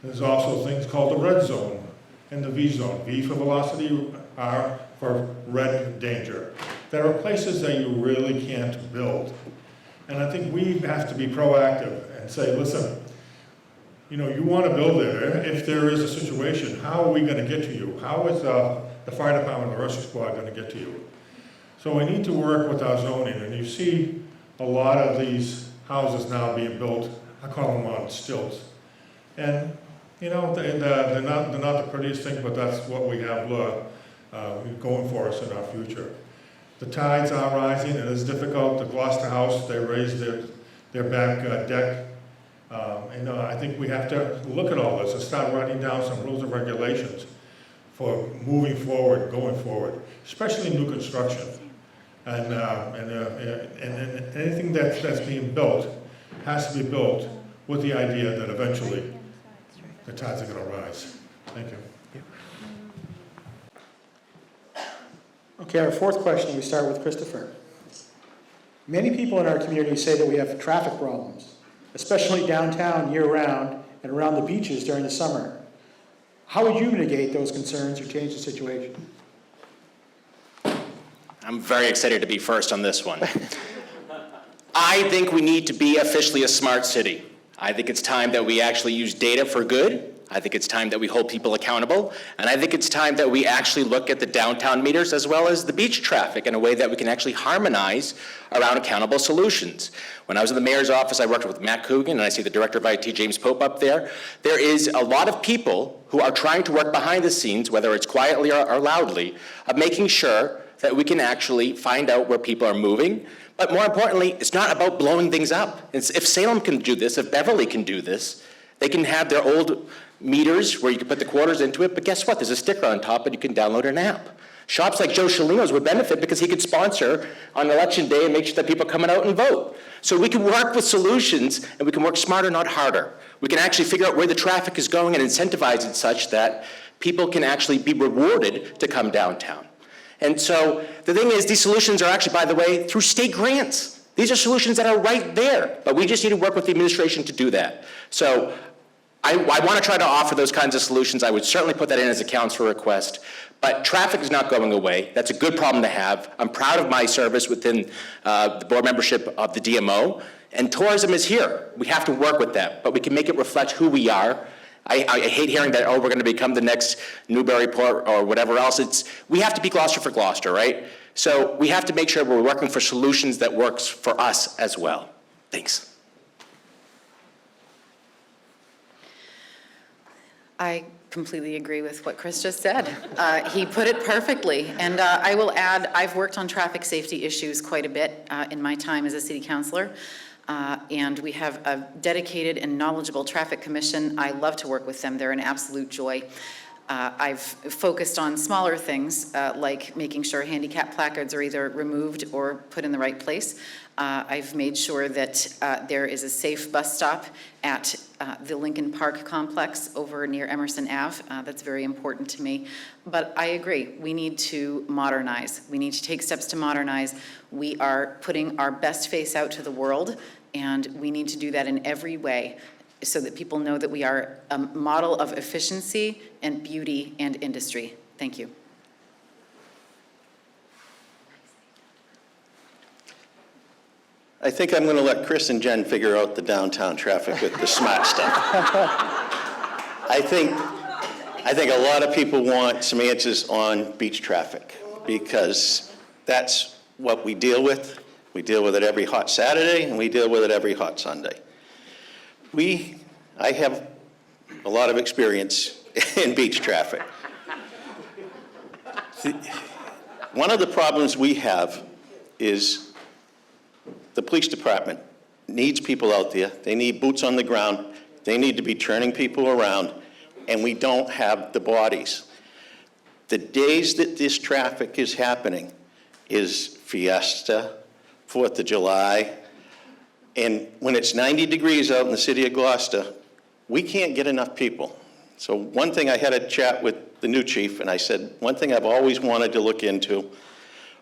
There's also things called the red zone and the V zone. V for velocity, R for red danger. There are places that you really can't build. And I think we have to be proactive and say, listen, you know, you want to build there. If there is a situation, how are we going to get to you? How is the fire department or rescue squad going to get to you? So we need to work with our zoning, and you see a lot of these houses now being built, I call them on stilts. And, you know, they're not the prettiest thing, but that's what we have going for us in our future. The tides are rising, and it's difficult. The Gloucester House, they raised their back deck. I think we have to look at all this and start writing down some rules and regulations for moving forward, going forward, especially new construction. And anything that's being built has to be built with the idea that eventually the tides are going to rise. Thank you. Okay, our fourth question, we start with Christopher. Many people in our community say that we have traffic problems, especially downtown year-round and around the beaches during the summer. How would you mitigate those concerns or change the situation? I'm very excited to be first on this one. I think we need to be officially a smart city. I think it's time that we actually use data for good. I think it's time that we hold people accountable. And I think it's time that we actually look at the downtown meters as well as the beach traffic in a way that we can actually harmonize around accountable solutions. When I was in the mayor's office, I worked with Matt Coogan, and I see the director of IT, James Pope, up there. There is a lot of people who are trying to work behind the scenes, whether it's quietly or loudly, of making sure that we can actually find out where people are moving. But more importantly, it's not about blowing things up. If Salem can do this, if Beverly can do this, they can have their old meters where you can put the quarters into it, but guess what? There's a sticker on top and you can download an app. Shops like Joe Shalino's would benefit because he could sponsor on election day and make sure that people are coming out and vote. So we can work with solutions, and we can work smarter, not harder. We can actually figure out where the traffic is going and incentivize it such that people can actually be rewarded to come downtown. And so the thing is, these solutions are actually, by the way, through state grants. These are solutions that are right there, but we just need to work with the administration to do that. So I want to try to offer those kinds of solutions. I would certainly put that in as a council request, but traffic is not going away. That's a good problem to have. I'm proud of my service within the board membership of the DMO, and tourism is here. We have to work with that, but we can make it reflect who we are. I hate hearing that, oh, we're going to become the next Newburyport or whatever else. We have to be Gloucester for Gloucester, right? So we have to make sure we're working for solutions that works for us as well. Thanks. I completely agree with what Chris just said. He put it perfectly. And I will add, I've worked on traffic safety issues quite a bit in my time as a city councilor. And we have a dedicated and knowledgeable traffic commission. I love to work with them. They're an absolute joy. I've focused on smaller things like making sure handicap placards are either removed or put in the right place. I've made sure that there is a safe bus stop at the Lincoln Park complex over near Emerson Ave. That's very important to me. But I agree, we need to modernize. We need to take steps to modernize. We are putting our best face out to the world, and we need to do that in every way so that people know that we are a model of efficiency and beauty and industry. Thank you. I think I'm going to let Chris and Jen figure out the downtown traffic with the smart stuff. I think a lot of people want some answers on beach traffic because that's what we deal with. We deal with it every hot Saturday, and we deal with it every hot Sunday. I have a lot of experience in beach traffic. One of the problems we have is the police department needs people out there. They need boots on the ground. They need to be turning people around, and we don't have the bodies. The days that this traffic is happening is Fiesta, 4th of July, and when it's 90 degrees out in the city of Gloucester, we can't get enough people. So one thing, I had a chat with the new chief, and I said, one thing I've always wanted to look into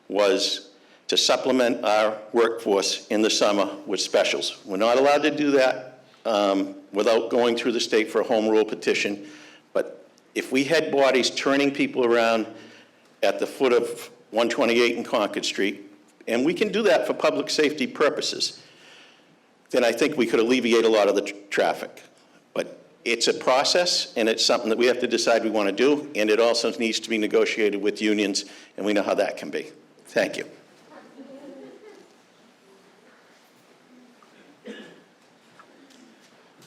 was to supplement our workforce in the summer with specials. We're not allowed to do that without going through the state for a home rule petition, but if we had bodies turning people around at the foot of 128 and Concord Street, and we can do that for public safety purposes, then I think we could alleviate a lot of the traffic. But it's a process, and it's something that we have to decide we want to do, and it also needs to be negotiated with unions, and we know how that can be. Thank you.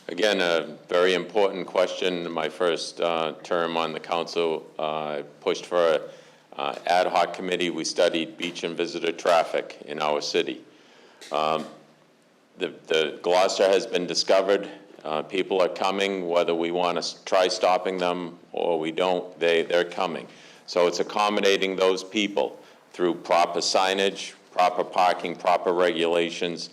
Again, a very important question. In my first term on the council, I pushed for an ad hoc committee. We studied beach and visitor traffic in our city. The Gloucester has been discovered. People are coming, whether we want to try stopping them or we don't, they're coming. So it's accommodating those people through proper signage, proper parking, proper regulations.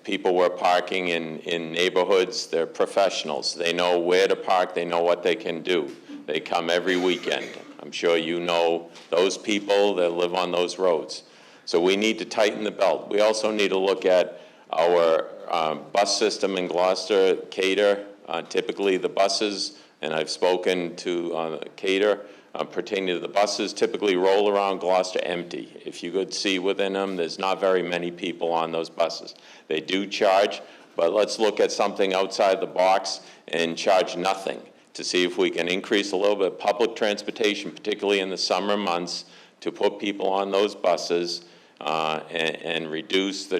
People were parking in neighborhoods. They're professionals. They know where to park. They know what they can do. They come every weekend. I'm sure you know those people that live on those roads. So we need to tighten the belt. We also need to look at our bus system in Gloucester, Cater. Typically the buses, and I've spoken to Cater, pertaining to the buses, typically roll around Gloucester empty. If you could see within them, there's not very many people on those buses. They do charge, but let's look at something outside the box and charge nothing to see if we can increase a little bit of public transportation, particularly in the summer months, to put people on those buses and reduce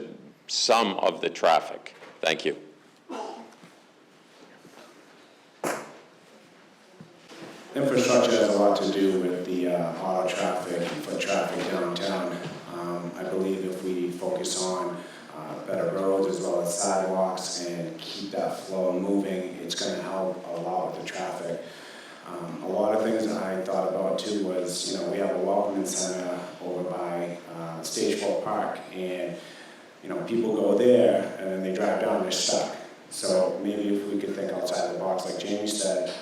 some of the traffic. Thank you. Infrastructure has a lot to do with the auto traffic and foot traffic downtown. I believe if we focus on better roads as well as sidewalks and keep that flow moving, it's going to help a lot with the traffic. A lot of things that I thought about too was, we have a welcoming center over by Stageport Park, and people go there and then they drive down and they're stuck. So maybe if we could think outside the box, like Jamie said,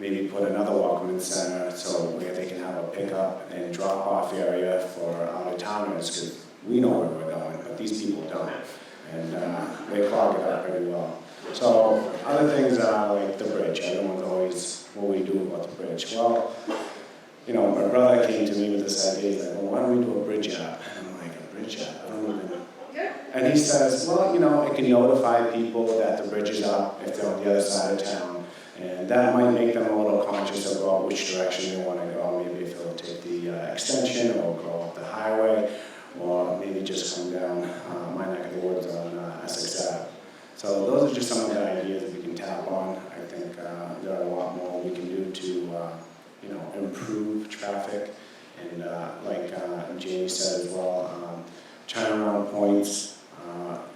maybe put another welcoming center so where they can have a pickup and drop off area for out-of-towners, because we know where we're going, but these people don't. And they clog it up pretty well. So other things are like the bridge. Everyone's always, what do we do about the bridge? Well, my brother came to me with this idea. He's like, well, why don't we do a bridge app? And I'm like, a bridge app? I don't even know. And he says, well, it can notify people that the bridge is up if they're on the other side of town. And that might make them a little conscious about which direction they want to go. Maybe if they'll take the extension or go up the highway, or maybe just come down my neck of the woods on Essex Ave. So those are just some of the ideas that we can tap on. I think there are a lot more we can do to improve traffic. And like Jamie said as well, turnaround points,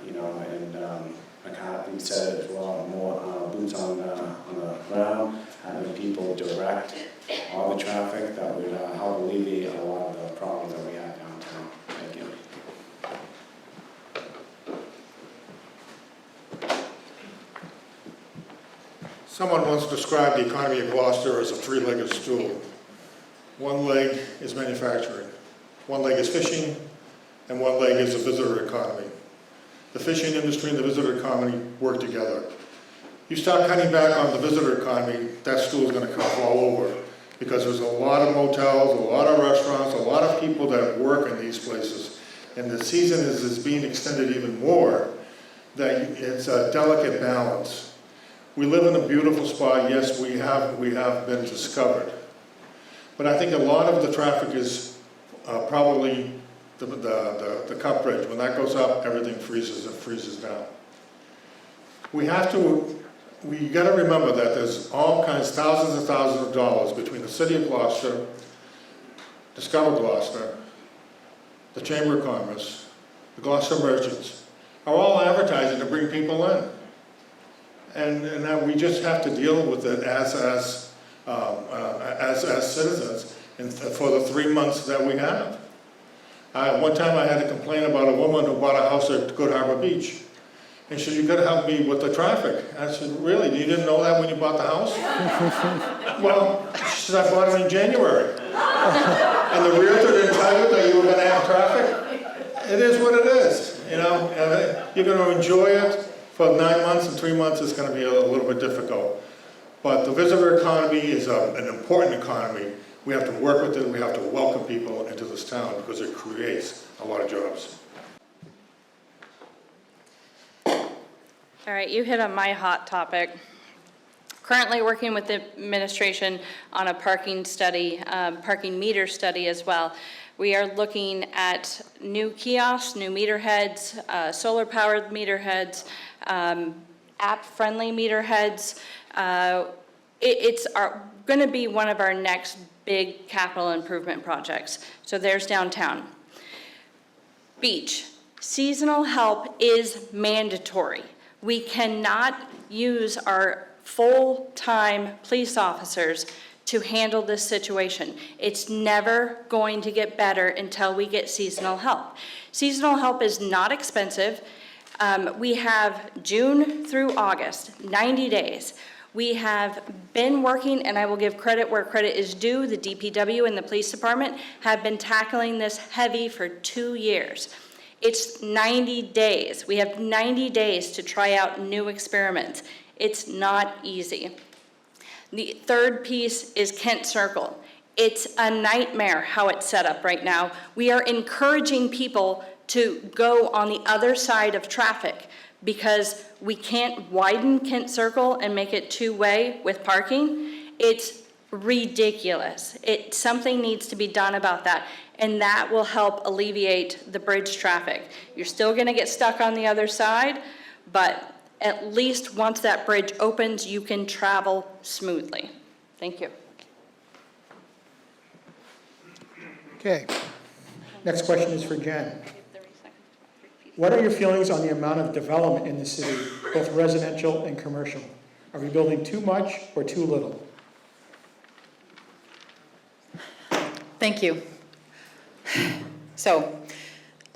and McCarthy said as well, more boots on the ground, having people direct all the traffic. That would help alleviate a lot of the problems that we have downtown. Thank you. Someone once described the economy of Gloucester as a three-legged stool. One leg is manufacturing, one leg is fishing, and one leg is the visitor economy. The fishing industry and the visitor economy work together. You start cutting back on the visitor economy, that stool is going to fall over, because there's a lot of motels, a lot of restaurants, a lot of people that work in these places. And the season is being extended even more, that it's a delicate balance. We live in a beautiful spot. Yes, we have been discovered. But I think a lot of the traffic is probably the Cup Bridge. When that goes up, everything freezes down. We got to remember that there's all kinds, thousands and thousands of dollars between the City of Gloucester, Discover Gloucester, the Chamber of Commerce, the Gloucester Merchants, are all advertising to bring people in. And that we just have to deal with it as citizens for the 3 months that we have. One time I had to complain about a woman who bought a house at Good Harbor Beach. And she said, you gotta help me with the traffic. I said, really? You didn't know that when you bought the house? Well, she said, I bought it in January. And the realtor didn't tell you that you were gonna have traffic? It is what it is, You're gonna enjoy it for 9 months, and 3 months is gonna be a little bit difficult. But the visitor economy is an important economy. We have to work with it. We have to welcome people into this town because it creates a lot of jobs. All right, you hit on my hot topic. Currently working with the administration on a parking study, parking meter study as well. We are looking at new kiosks, new meter heads, solar-powered meter heads, app-friendly meter heads. It's going to be one of our next big capital improvement projects. So there's downtown. Beach. Seasonal help is mandatory. We cannot use our full-time police officers to handle this situation. It's never going to get better until we get seasonal help. Seasonal help is not expensive. We have June through August, 90 days. We have been working, and I will give credit where credit is due, the DPW and the police department have been tackling this heavy for 2 years. It's 90 days. We have 90 days to try out new experiments. It's not easy. The third piece is Kent Circle. It's a nightmare how it's set up right now. We are encouraging people to go on the other side of traffic because we can't widen Kent Circle and make it two-way with parking. It's ridiculous. Something needs to be done about that, and that will help alleviate the bridge traffic. You're still gonna get stuck on the other side, but at least once that bridge opens, you can travel smoothly. Thank you. Okay. Next question is for Jen. What are your feelings on the amount of development in the city, both residential and commercial? Are we building too much or too little? Thank you. So,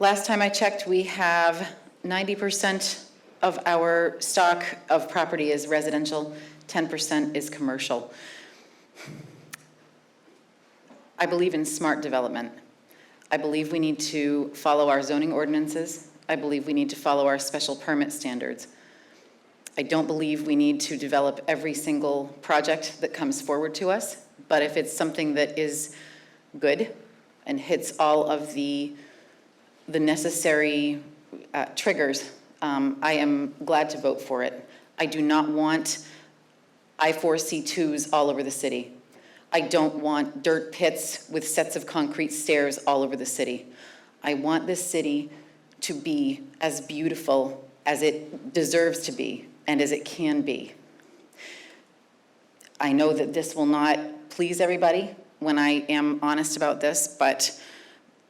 last time I checked, we have 90% of our stock of property is residential, 10% is commercial. I believe in smart development. I believe we need to follow our zoning ordinances. I believe we need to follow our special permit standards. I don't believe we need to develop every single project that comes forward to us, but if it's something that is good and hits all of the necessary triggers, I am glad to vote for it. I do not want I-4C2s all over the city. I don't want dirt pits with sets of concrete stairs all over the city. I want this city to be as beautiful as it deserves to be and as it can be. I know that this will not please everybody when I am honest about this, but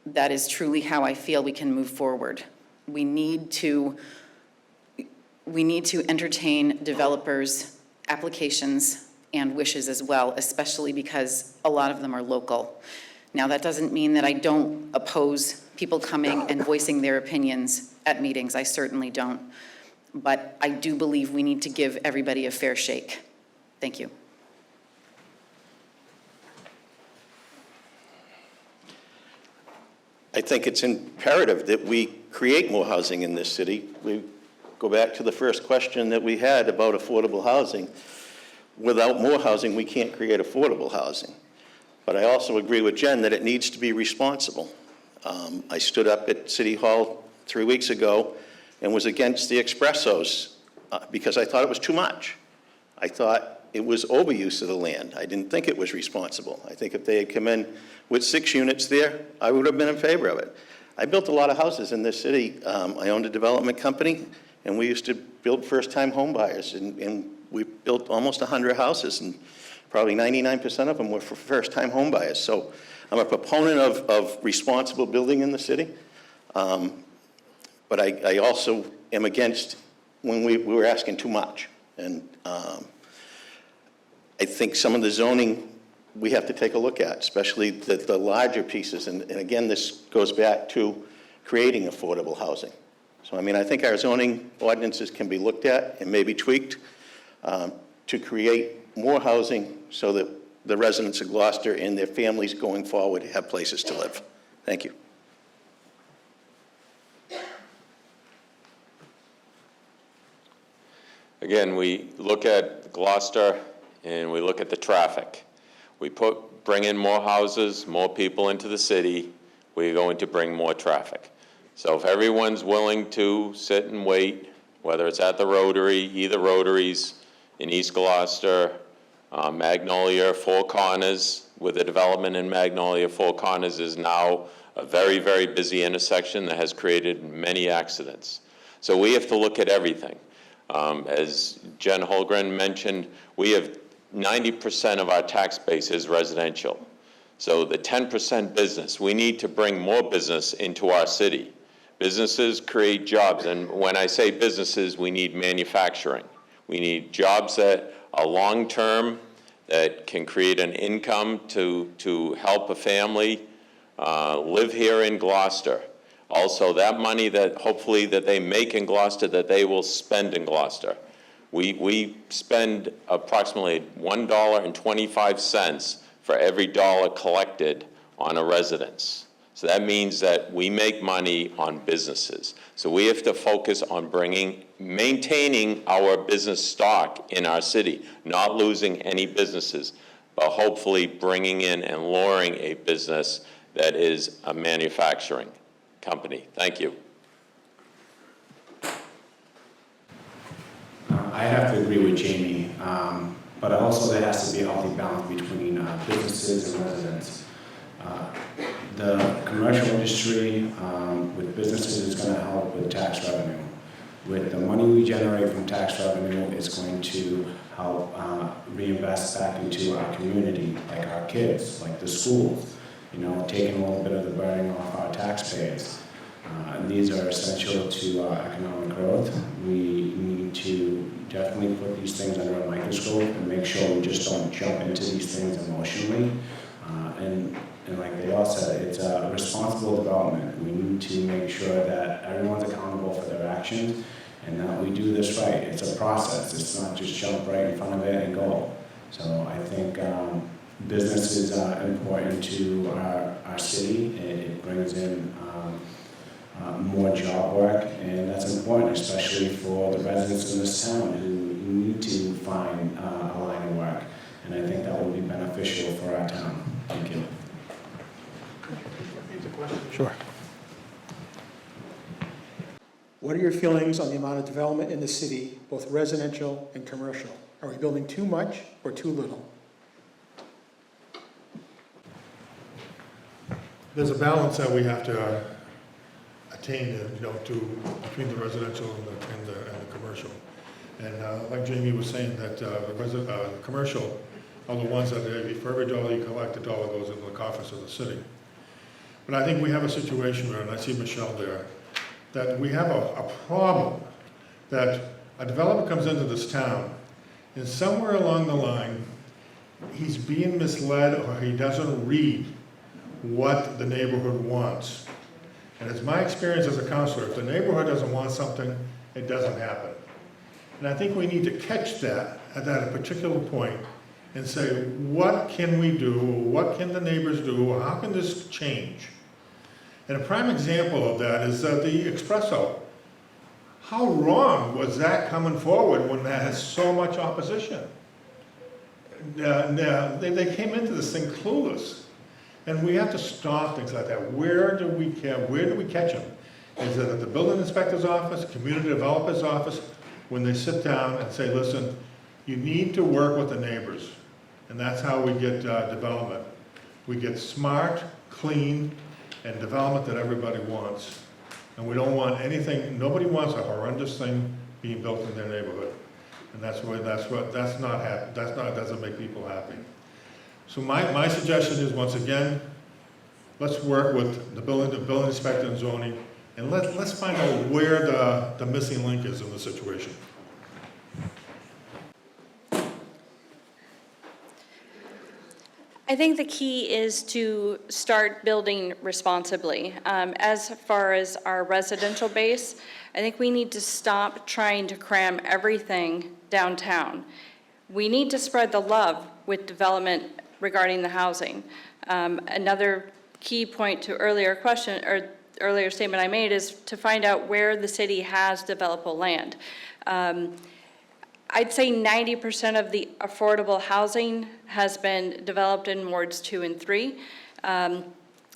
that is truly how I feel we can move forward. We need to entertain developers' applications and wishes as well, especially because a lot of them are local. Now, that doesn't mean that I don't oppose people coming and voicing their opinions at meetings. I certainly don't. But I do believe we need to give everybody a fair shake. Thank you. I think it's imperative that we create more housing in this city. We go back to the first question that we had about affordable housing. Without more housing, we can't create affordable housing. But I also agree with Jen that it needs to be responsible. I stood up at City Hall 3 weeks ago and was against the expressos because I thought it was too much. I thought it was overuse of the land. I didn't think it was responsible. I think if they had come in with 6 units there, I would have been in favor of it. I built a lot of houses in this city. I owned a development company, and we used to build first-time home buyers, and we built almost 100 houses, and probably 99% of them were for first-time home buyers. So I'm a proponent of responsible building in the city, but I also am against when we were asking too much. And I think some of the zoning we have to take a look at, especially the larger pieces. And again, this goes back to creating affordable housing. So I mean, I think our zoning ordinances can be looked at and maybe tweaked to create more housing so that the residents of Gloucester and their families going forward have places to live. Thank you. Again, we look at Gloucester and we look at the traffic. We bring in more houses, more people into the city, we're going to bring more traffic. So if everyone's willing to sit and wait, whether it's at the Rotary, either Rotaries in East Gloucester, Magnolia, Four Corners, with the development in Magnolia, Four Corners is now a very, very busy intersection that has created many accidents. So we have to look at everything. As Jen Holgren mentioned, we have 90% of our tax base is residential. So the 10% business, we need to bring more business into our city. Businesses create jobs, and when I say businesses, we need manufacturing. We need jobs that are long-term, that can create an income to help a family live here in Gloucester. Also, that money that hopefully that they make in Gloucester, that they will spend in Gloucester. We spend approximately $1.25 for every dollar collected on a residence. So that means that we make money on businesses. So we have to focus on maintaining our business stock in our city, not losing any businesses, but hopefully bringing in and luring a business that is a manufacturing company. Thank you. I have to agree with Jamie, but also there has to be a healthy balance between businesses and residents. The commercial industry with businesses is going to help with tax revenue. With the money we generate from tax revenue, it's going to help reinvest back into our community, like our kids, like the schools, you know, taking a little bit of the burden off our taxpayers. And these are essential to economic growth. We need to definitely put these things under a microscope and make sure we just don't jump into these things emotionally. And like they all said, it's a responsible development. We need to make sure that everyone's accountable for their actions and that we do this right. It's a process. It's not just jump right in front of it and go. So I think business is important to our city. It brings in more job work, and that's important, especially for the residents in this town who need to find a line of work. And I think that will be beneficial for our town. Thank you. Sure. What are your feelings on the amount of development in the city, both residential and commercial? Are we building too much or too little? There's a balance that we have to attain, between the residential and the commercial. And like Jamie was saying, that the commercial are the ones that for every dollar you collect, a dollar goes into the coffers of the city. But I think we have a situation where, and I see Michelle there, that we have a problem that a developer comes into this town, and somewhere along the line, he's being misled or he doesn't read what the neighborhood wants. And it's my experience as a counselor, if the neighborhood doesn't want something, it doesn't happen. And I think we need to catch that at that particular point and say, what can we do? What can the neighbors do? How can this change? And a prime example of that is the espresso. How wrong was that coming forward when that has so much opposition? They came into this thing clueless. And we have to stop things like that. Where do we catch them? Is it at the building inspector's office, community developer's office, when they sit down and say, listen, you need to work with the neighbors. And that's how we get development. We get smart, clean, and development that everybody wants. And we don't want anything, nobody wants a horrendous thing being built in their neighborhood. And that doesn't make people happy. So my suggestion is, once again, let's work with the building inspector and zoning, and let's find out where the missing link is in the situation. I think the key is to start building responsibly. As far as our residential base, I think we need to stop trying to cram everything downtown. We need to spread the love with development regarding the housing. Another key point to earlier statement I made is to find out where the city has developable land. I'd say 90% of the affordable housing has been developed in wards 2 and 3.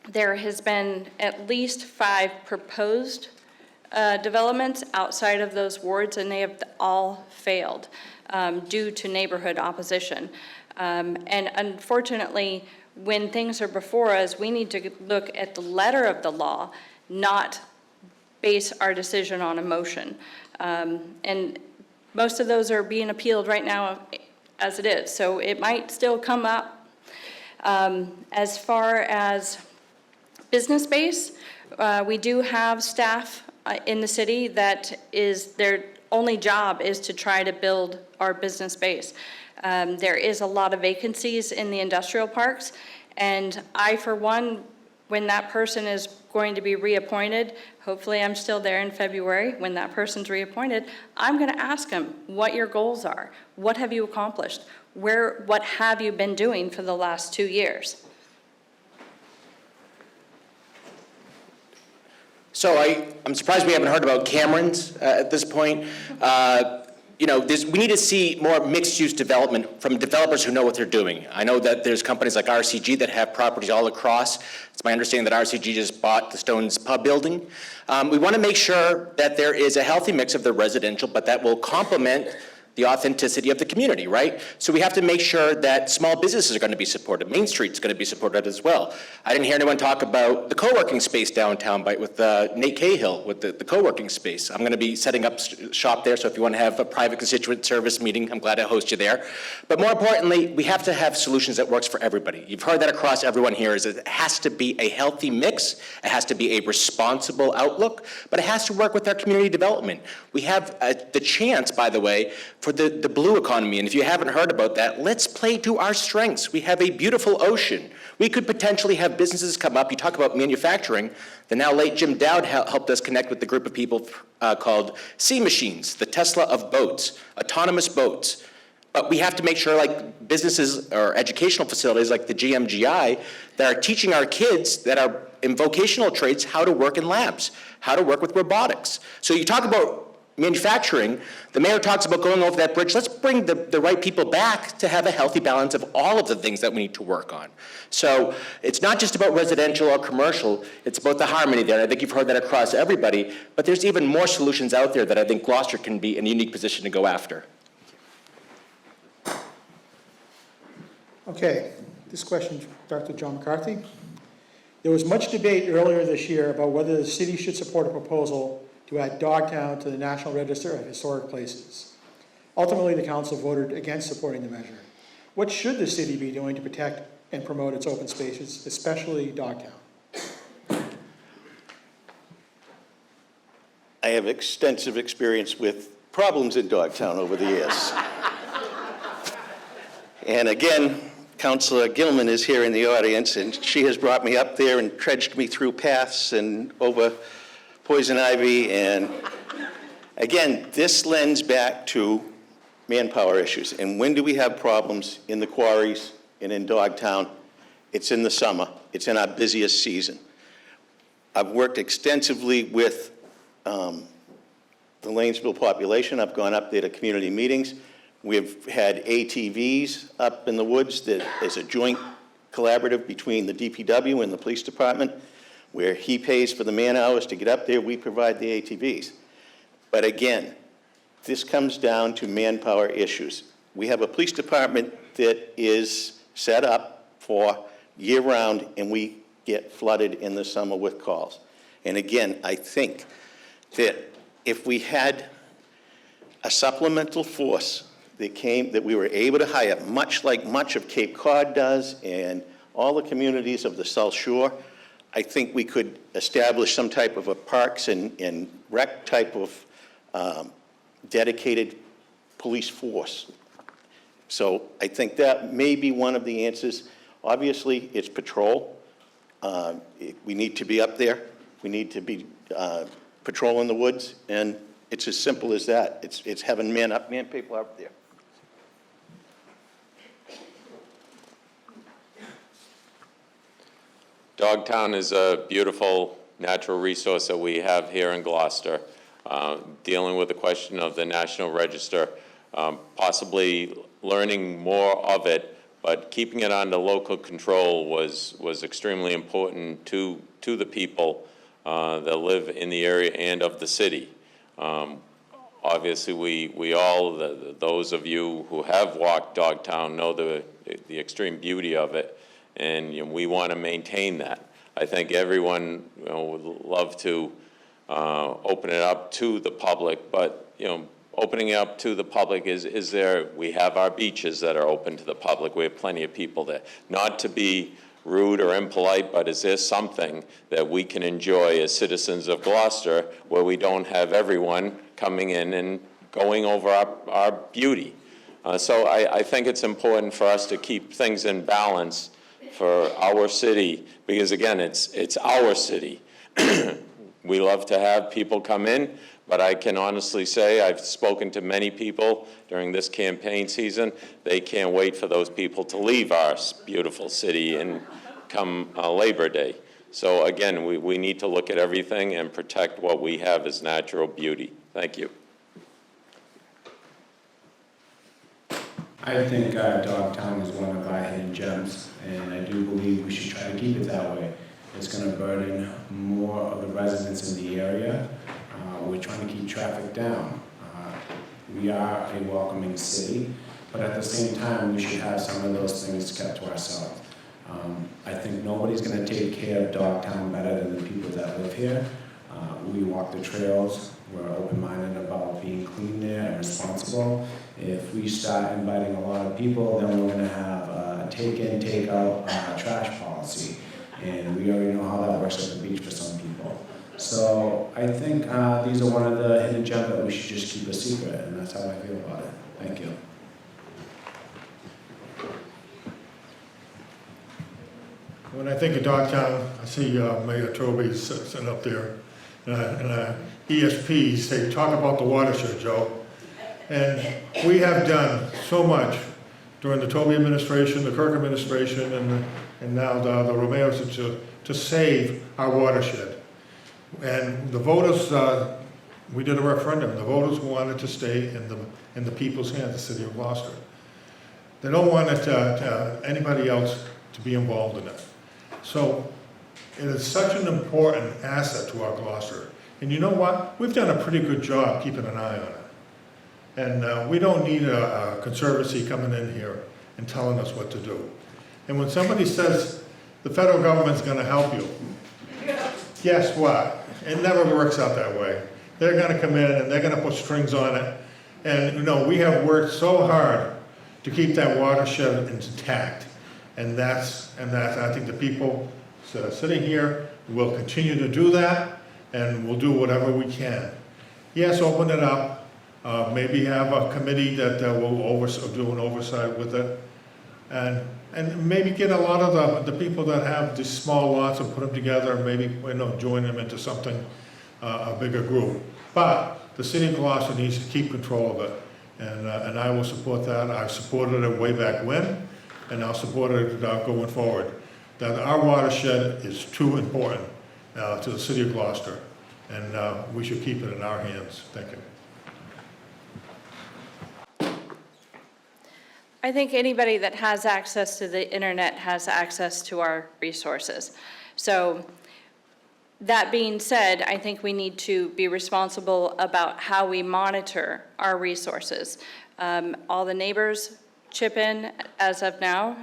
There has been at least 5 proposed developments outside of those wards, and they have all failed due to neighborhood opposition. And unfortunately, when things are before us, we need to look at the letter of the law, not base our decision on emotion. And most of those are being appealed right now as it is, so it might still come up. As far as business base, we do have staff in the city that is, their only job is to try to build our business base. There is a lot of vacancies in the industrial parks, and I, for one, when that person is going to be reappointed, hopefully I'm still there in February, when that person's reappointed, I'm gonna ask them what your goals are. What have you accomplished? What have you been doing for the last 2 years? So I'm surprised we haven't heard about Cameron's at this point. You know, we need to see more mixed-use development from developers who know what they're doing. I know that there's companies like RCG that have properties all across. It's my understanding that RCG just bought the Stones Pub building. We want to make sure that there is a healthy mix of the residential, but that will complement the authenticity of the community, right? So we have to make sure that small businesses are going to be supported. Main Street's going to be supported as well. I didn't hear anyone talk about the co-working space downtown with Nate Cahill with the co-working space. I'm going to be setting up shop there, so if you want to have a private constituent service meeting, I'm glad to host you there. But more importantly, we have to have solutions that works for everybody. You've heard that across everyone here, is it has to be a healthy mix, it has to be a responsible outlook, but it has to work with our community development. We have the chance, by the way, for the blue economy, and if you haven't heard about that, let's play to our strengths. We have a beautiful ocean. We could potentially have businesses come up. You talk about manufacturing. The now late Jim Dowd helped us connect with the group of people called Sea Machines, the Tesla of boats, autonomous boats. But we have to make sure, like businesses or educational facilities like the GMGI, that are teaching our kids that are in vocational trades how to work in labs, how to work with robotics. So you talk about manufacturing, the mayor talks about going over that bridge. Let's bring the right people back to have a healthy balance of all of the things that we need to work on. So it's not just about residential or commercial, it's about the harmony there. I think you've heard that across everybody, but there's even more solutions out there that I think Gloucester can be in a unique position to go after. Okay, this question, Dr. John McCarthy. There was much debate earlier this year about whether the city should support a proposal to add Dogtown to the National Register of Historic Places. Ultimately, the council voted against supporting the measure. What should the city be doing to protect and promote its open spaces, especially Dogtown? I have extensive experience with problems in Dogtown over the years. And again, Councilor Gilman is here in the audience, and she has brought me up there and trudged me through paths and over poison ivy, and again, this lends back to manpower issues. And when do we have problems in the quarries and in Dogtown? It's in the summer. It's in our busiest season. I've worked extensively with the Lanesville population. I've gone up there to community meetings. We've had ATVs up in the woods that is a joint collaborative between the DPW and the police department, where he pays for the man hours to get up there, we provide the ATVs. But again, this comes down to manpower issues. We have a police department that is set up for year-round, and we get flooded in the summer with calls. And again, I think that if we had a supplemental force that we were able to hire, much like much of Cape Cod does and all the communities of the South Shore, I think we could establish some type of a parks and rec type of dedicated police force. So I think that may be one of the answers. Obviously, it's patrol. We need to be up there. We need to be patrolling the woods, and it's as simple as that. It's having man people up there. Dogtown is a beautiful natural resource that we have here in Gloucester. Dealing with the question of the National Register, possibly learning more of it, but keeping it under local control was extremely important to the people that live in the area and of the city. Obviously, we all, those of you who have walked Dogtown know the extreme beauty of it, and we want to maintain that. I think everyone would love to open it up to the public, but opening it up to the public is there. We have our beaches that are open to the public. We have plenty of people there. Not to be rude or impolite, but is there something that we can enjoy as citizens of Gloucester where we don't have everyone coming in and going over our beauty? So I think it's important for us to keep things in balance for our city, because again, it's our city. We love to have people come in, but I can honestly say I've spoken to many people during this campaign season. They can't wait for those people to leave our beautiful city and come Labor Day. So again, we need to look at everything and protect what we have as natural beauty. Thank you. I think Dogtown is one of our hidden gems, and I do believe we should try to keep it that way. It's going to burden more of the residents in the area. We're trying to keep traffic down. We are a welcoming city, but at the same time, we should have some of those things kept to ourselves. I think nobody's going to take care of Dogtown better than the people that live here. We walk the trails. We're open-minded about being clean there and responsible. If we start inviting a lot of people, then we're going to have a take-in, take-out trash policy. And we already know how that works at the beach for some people. So I think these are one of the hidden gems that we should just keep a secret, and that's how I feel about it. Thank you. When I think of Dogtown, I see Mayor Toby sitting up there, and ESPs, they talk about the watershed, Joe. And we have done so much during the Toby administration, the Kirk administration, and now the Romeos to save our watershed. And the voters, we did a referendum. The voters wanted to stay in the people's hands, the city of Gloucester. They don't want anybody else to be involved in it. So it is such an important asset to our Gloucester. And you know what? We've done a pretty good job keeping an eye on it. And we don't need a conservancy coming in here and telling us what to do. And when somebody says the federal government's going to help you, guess what? It never works out that way. They're going to come in and they're going to put strings on it. And we have worked so hard to keep that watershed intact. And that's I think the people sitting here will continue to do that, and we'll do whatever we can. Yes, open it up. Maybe have a committee that will do an oversight with it, and maybe get a lot of the people that have these small lots and put them together, and maybe join them into something, a bigger group. But the city of Gloucester needs to keep control of it, and I will support that. I've supported it way back when, and I'll support it going forward. That our watershed is too important to the city of Gloucester, and we should keep it in our hands. Thank you. I think anybody that has access to the internet has access to our resources. So that being said, I think we need to be responsible about how we monitor our resources. All the neighbors chip in as of now.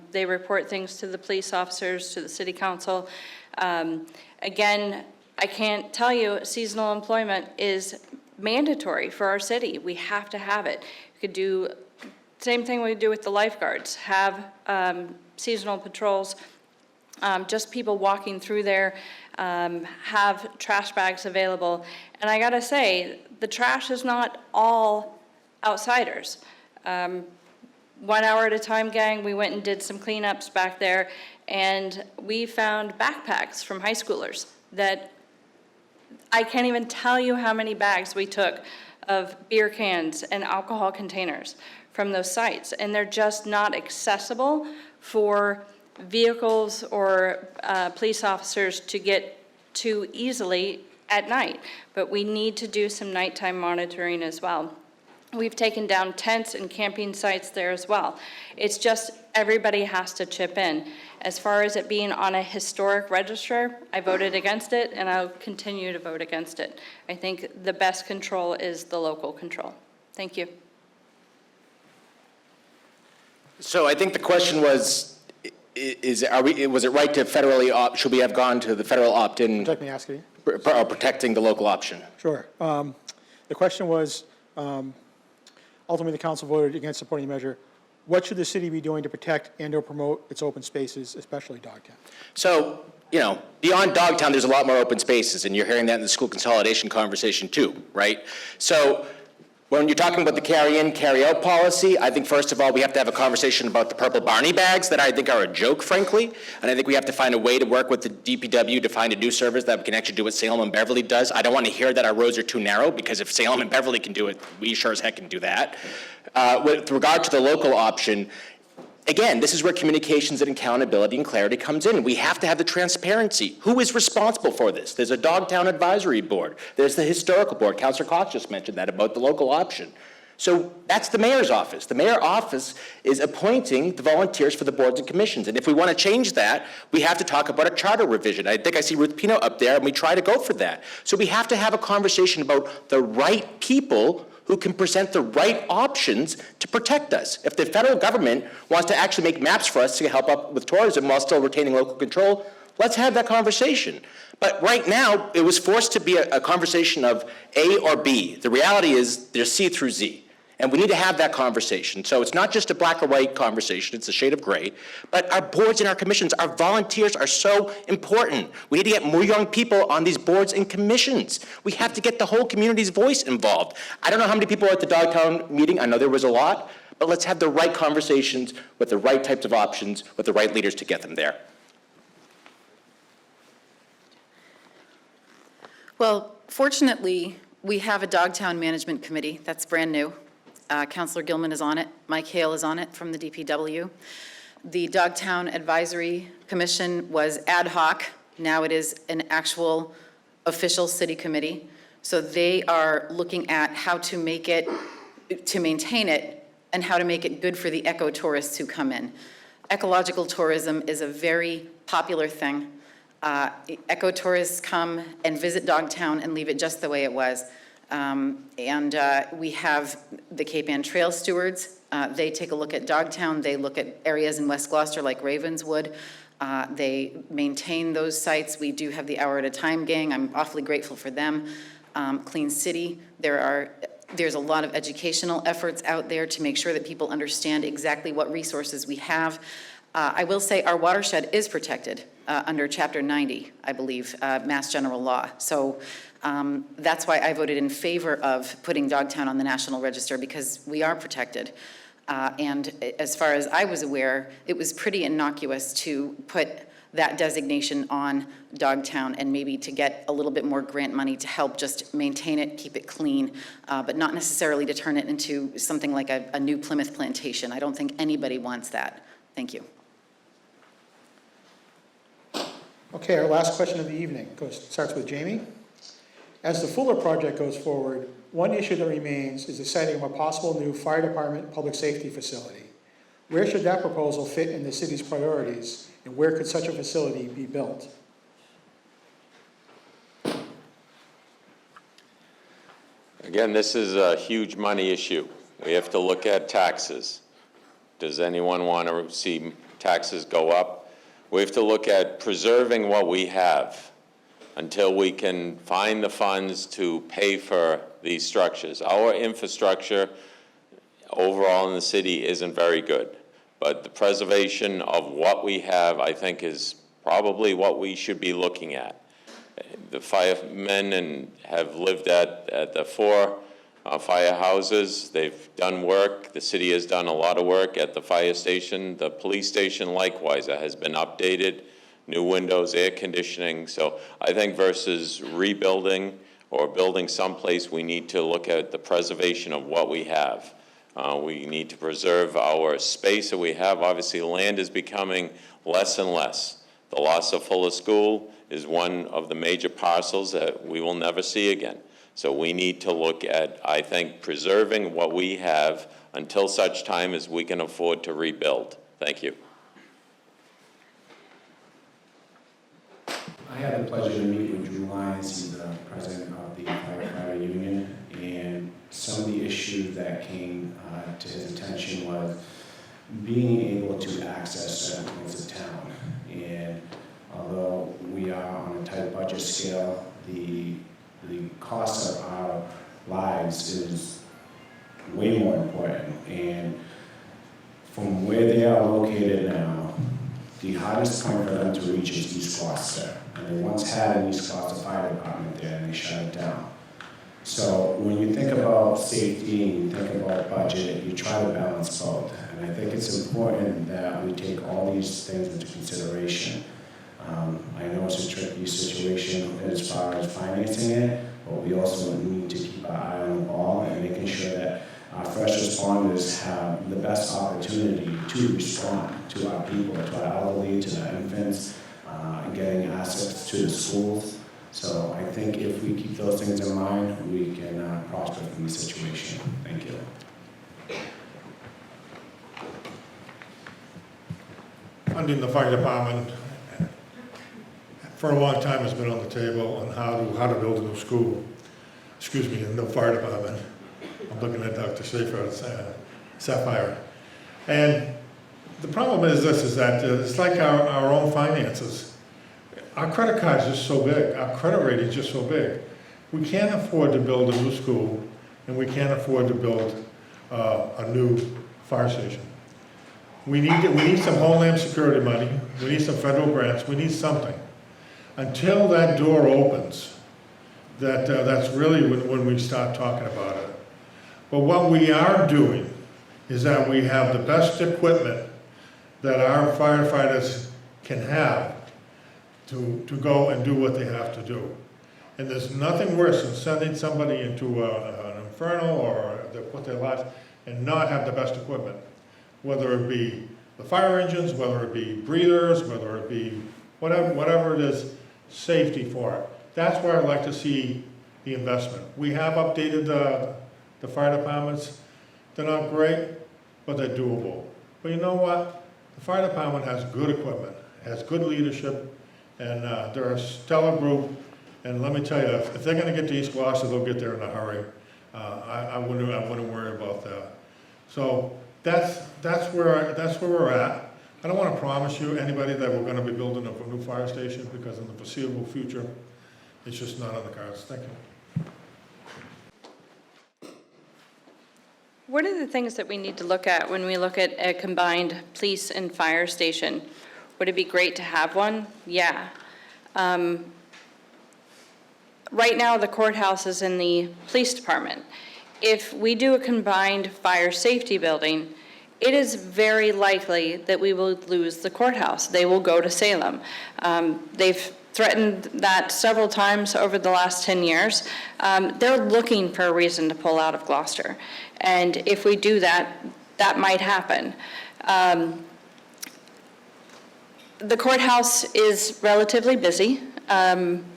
They report things to the police officers, to the city council. Again, I can't tell you seasonal employment is mandatory for our city. We have to have it. We could do same thing we do with the lifeguards, have seasonal patrols, just people walking through there, have trash bags available. And I gotta say, the trash is not all outsiders. 1 hour at a time, gang, we went and did some cleanups back there, and we found backpacks from high schoolers that I can't even tell you how many bags we took of beer cans and alcohol containers from those sites, and they're just not accessible for vehicles or police officers to get to easily at night. But we need to do some nighttime monitoring as well. We've taken down tents and camping sites there as well. It's just everybody has to chip in. As far as it being on a historic register, I voted against it and I'll continue to vote against it. I think the best control is the local control. Thank you. So I think the question was, was it right to federally should we have gone to the federal opt-in? Would you like me to ask you? Protecting the local option? Sure. The question was, ultimately the council voted against supporting the measure. What should the city be doing to protect and or promote its open spaces, especially Dogtown? So, beyond Dogtown, there's a lot more open spaces, and you're hearing that in the school consolidation conversation too, right? So when you're talking about the carry-in, carry-out policy, I think first of all, we have to have a conversation about the purple Barney bags that I think are a joke, frankly. And I think we have to find a way to work with the DPW to find a new service that can actually do what Salem and Beverly does. I don't want to hear that our roads are too narrow, because if Salem and Beverly can do it, we sure as heck can do that. With regard to the local option, again, this is where communications and accountability and clarity comes in. We have to have the transparency. Who is responsible for this? There's a Dogtown Advisory Board. There's the Historical Board. Councilor Cox just mentioned that about the local option. So that's the mayor's office. The mayor's office is appointing the volunteers for the boards and commissions. And if we want to change that, we have to talk about a charter revision. I think I see Ruth Pino up there, and we try to go for that. So we have to have a conversation about the right people who can present the right options to protect us. If the federal government wants to actually make maps for us to help up with tourism while still retaining local control, let's have that conversation. But right now, it was forced to be a conversation of A or B. The reality is there's C through Z. And we need to have that conversation. So it's not just a black or white conversation, it's a shade of gray. But our boards and our commissions, our volunteers are so important. We need to get more young people on these boards and commissions. We have to get the whole community's voice involved. I don't know how many people were at the Dogtown meeting, I know there was a lot, but let's have the right conversations with the right types of options, with the right leaders to get them there. Well, fortunately, we have a Dogtown Management Committee that's brand new. Councilor Gilman is on it. Mike Hale is on it from the DPW. The Dogtown Advisory Commission was ad hoc. Now it is an actual official city committee. So they are looking at how to make it, to maintain it, and how to make it good for the eco-tourists who come in. Ecological tourism is a very popular thing. Eco-tourists come and visit Dogtown and leave it just the way it was. We have the Cape Ann Trail Stewards. They take a look at Dogtown. They look at areas in West Gloucester like Ravenswood. They maintain those sites. We do have the Hour at a Time gang. I'm awfully grateful for them. Clean City. There's a lot of educational efforts out there to make sure that people understand exactly what resources we have. I will say our watershed is protected under Chapter 90, I believe, Mass General Law. So that's why I voted in favor of putting Dogtown on the National Register, because we are protected. And as far as I was aware, it was pretty innocuous to put that designation on Dogtown and maybe to get a little bit more grant money to help just maintain it, keep it clean, but not necessarily to turn it into something like a new Plymouth plantation. I don't think anybody wants that. Thank you. Okay, our last question of the evening starts with Jamie. As the Fuller project goes forward, one issue that remains is the siting of a possible new fire department public safety facility. Where should that proposal fit in the city's priorities, and where could such a facility be built? Again, this is a huge money issue. We have to look at taxes. Does anyone want to see taxes go up? We have to look at preserving what we have until we can find the funds to pay for these structures. Our infrastructure overall in the city isn't very good, but the preservation of what we have, I think, is probably what we should be looking at. The firemen have lived at the four firehouses. They've done work. The city has done a lot of work at the fire station. The police station, likewise, that has been updated. New windows, air conditioning. So I think versus rebuilding or building someplace, we need to look at the preservation of what we have. We need to preserve our space that we have. Obviously, land is becoming less and less. The loss of Fuller School is one of the major parcels that we will never see again. So we need to look at, I think, preserving what we have until such time as we can afford to rebuild. Thank you. I had the pleasure to meet with Drew Lyons, he's the president of the firefighter union, and some of the issues that came to his attention was being able to access certain points of town. And although we are on a tight budget scale, the cost of our lives is way more important. And from where they are located now, the hardest point for them to reach is East Gloucester. And they once had an East Gloucester Fire Department there, and they shut it down. So when you think about safety and you think about budget, you try to balance both. And I think it's important that we take all these things into consideration. I know it's a tricky situation as far as financing it, but we also need to keep our eye on the ball and making sure that our first responders have the best opportunity to respond to our people, to our elderly, to the infants, getting assets to the schools. So I think if we keep those things in mind, we can prosper from the situation. Thank you. Funding the fire department for a long time has been on the table on how to build a new school. Excuse me, a new fire department. I'm looking at Dr. Sapphire. And the problem is this, is that it's like our own finances. Our credit card is just so big, our credit rating is just so big. We can't afford to build a new school, and we can't afford to build a new fire station. We need some Homeland Security money, we need some federal grants, we need something. Until that door opens, that's really when we start talking about it. But what we are doing is that we have the best equipment that our firefighters can have to go and do what they have to do. And there's nothing worse than sending somebody into an inferno or they put their lives and not have the best equipment. Whether it be the fire engines, whether it be breathers, whether it be whatever it is, safety for it. That's where I'd like to see the investment. We have updated the fire departments. They're not great, but they're doable. But you know what? The fire department has good equipment, has good leadership, and they're a stellar group. And let me tell you, if they're going to get to East Gloucester, they'll get there in a hurry. I wouldn't worry about that. So that's where we're at. I don't want to promise you anybody that we're going to be building a new fire station, because in the foreseeable future, it's just not on the cards. Thank you. What are the things that we need to look at when we look at a combined police and fire station? Would it be great to have one? Yeah. Right now, the courthouse is in the police department. If we do a combined fire safety building, it is very likely that we will lose the courthouse. They will go to Salem. They've threatened that several times over the last 10 years. They're looking for a reason to pull out of Gloucester. And if we do that, that might happen. The courthouse is relatively busy.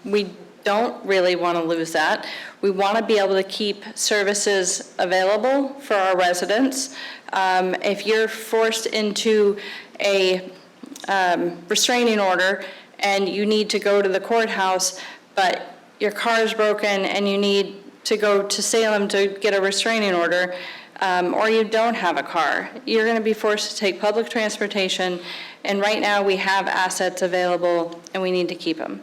We don't really want to lose that. We want to be able to keep services available for our residents. If you're forced into a restraining order and you need to go to the courthouse, but your car is broken and you need to go to Salem to get a restraining order, or you don't have a car, you're going to be forced to take public transportation. And right now we have assets available and we need to keep them.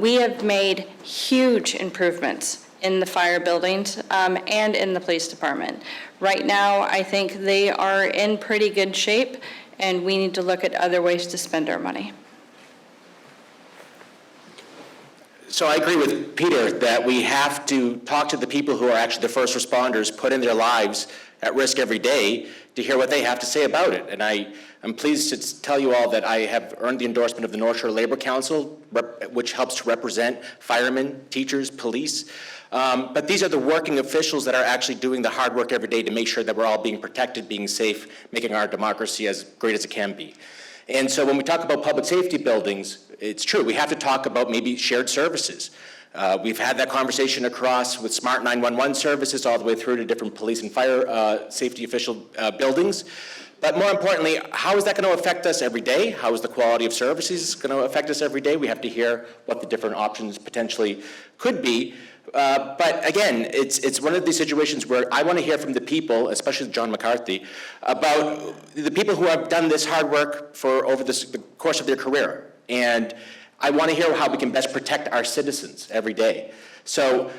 We have made huge improvements in the fire buildings and in the police department. Right now, I think they are in pretty good shape, and we need to look at other ways to spend our money. So I agree with Peter that we have to talk to the people who are actually the first responders, putting their lives at risk every day, to hear what they have to say about it. And I'm pleased to tell you all that I have earned the endorsement of the North Shore Labor Council, which helps to represent firemen, teachers, police. But these are the working officials that are actually doing the hard work every day to make sure that we're all being protected, being safe, making our democracy as great as it can be. And so when we talk about public safety buildings, it's true, we have to talk about maybe shared services. We've had that conversation across with Smart 911 services all the way through to different police and fire safety official buildings. But more importantly, how is that going to affect us every day? How is the quality of services going to affect us every day? We have to hear what the different options potentially could be. But again, it's one of these situations where I want to hear from the people, especially John McCarthy, about the people who have done this hard work for over the course of their career. And I want to hear how we can best protect our citizens every day. So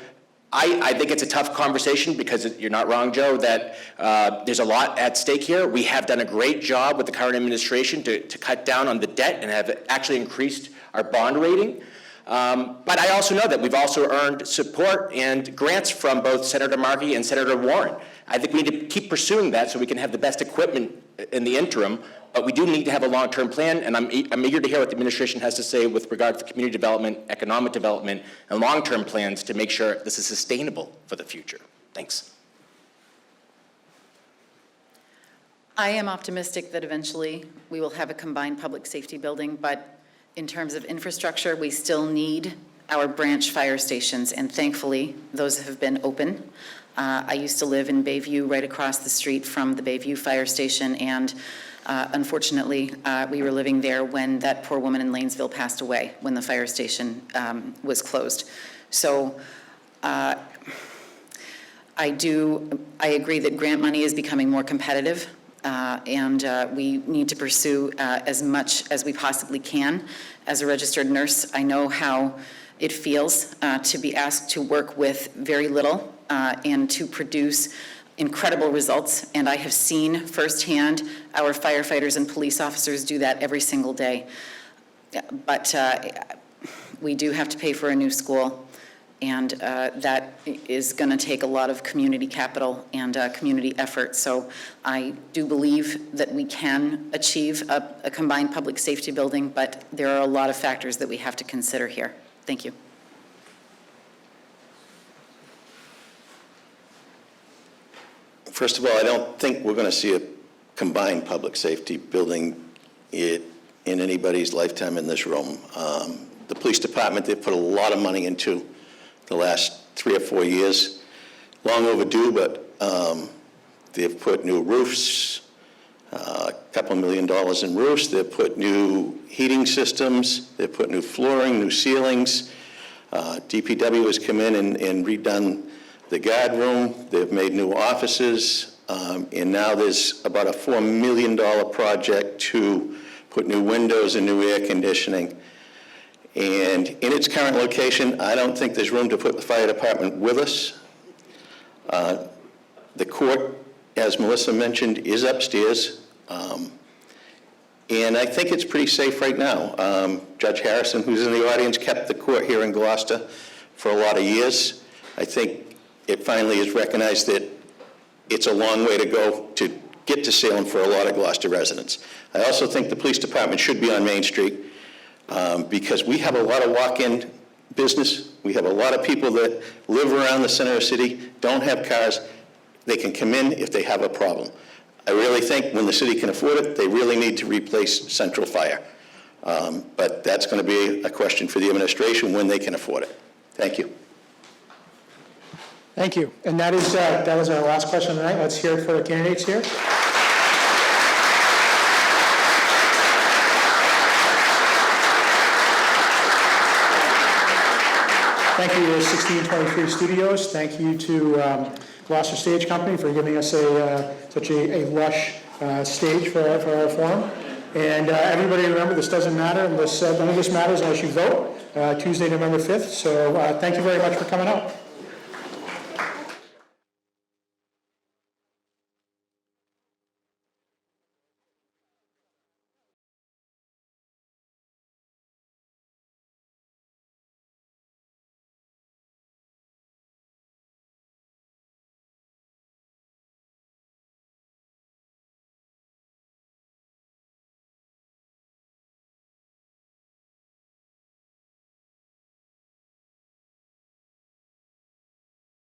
I think it's a tough conversation because you're not wrong, Joe, that there's a lot at stake here. We have done a great job with the current administration to cut down on the debt and have actually increased our bond rating. But I also know that we've also earned support and grants from both Senator Markey and Senator Warren. I think we need to keep pursuing that so we can have the best equipment in the interim, but we do need to have a long-term plan, and I'm eager to hear what the administration has to say with regard to community development, economic development, and long-term plans to make sure this is sustainable for the future. Thanks. I am optimistic that eventually we will have a combined public safety building, but in terms of infrastructure, we still need our branch fire stations, and thankfully, those have been open. I used to live in Bayview, right across the street from the Bayview Fire Station, and unfortunately, we were living there when that poor woman in Lanesville passed away, when the fire station was closed. So I agree that grant money is becoming more competitive, and we need to pursue as much as we possibly can. As a registered nurse, I know how it feels to be asked to work with very little and to produce incredible results, and I have seen firsthand our firefighters and police officers do that every single day. But we do have to pay for a new school, and that is going to take a lot of community capital and community effort. So I do believe that we can achieve a combined public safety building, but there are a lot of factors that we have to consider here. Thank you. First of all, I don't think we're going to see a combined public safety building in anybody's lifetime in this room. The police department, they've put a lot of money into the last 3 or 4 years. Long overdue, but they've put new roofs, a couple $1 million in roofs. They've put new heating systems. They've put new flooring, new ceilings. DPW has come in and redone the guard room. They've made new offices, and now there's about a $4 million project to put new windows and new air conditioning. And in its current location, I don't think there's room to put the fire department with us. The court, as Melissa mentioned, is upstairs, and I think it's pretty safe right now. Judge Harrison, who's in the audience, kept the court here in Gloucester for a lot of years. I think it finally is recognized that it's a long way to go to get to Salem for a lot of Gloucester residents. I also think the police department should be on Main Street because we have a lot of walk-in business. We have a lot of people that live around the center of the city, don't have cars. They can come in if they have a problem. I really think when the city can afford it, they really need to replace Central Fire. But that's going to be a question for the administration when they can afford it. Thank you. Thank you. And that was our last question tonight. Let's hear it for the candidates here. Thank you to 1623 Studios. Thank you to Gloucester Stage Company for giving us such a lush stage for our forum. And everybody remember, this doesn't matter unless, none of this matters unless you vote, Tuesday, November 5th. So thank you very much for coming out.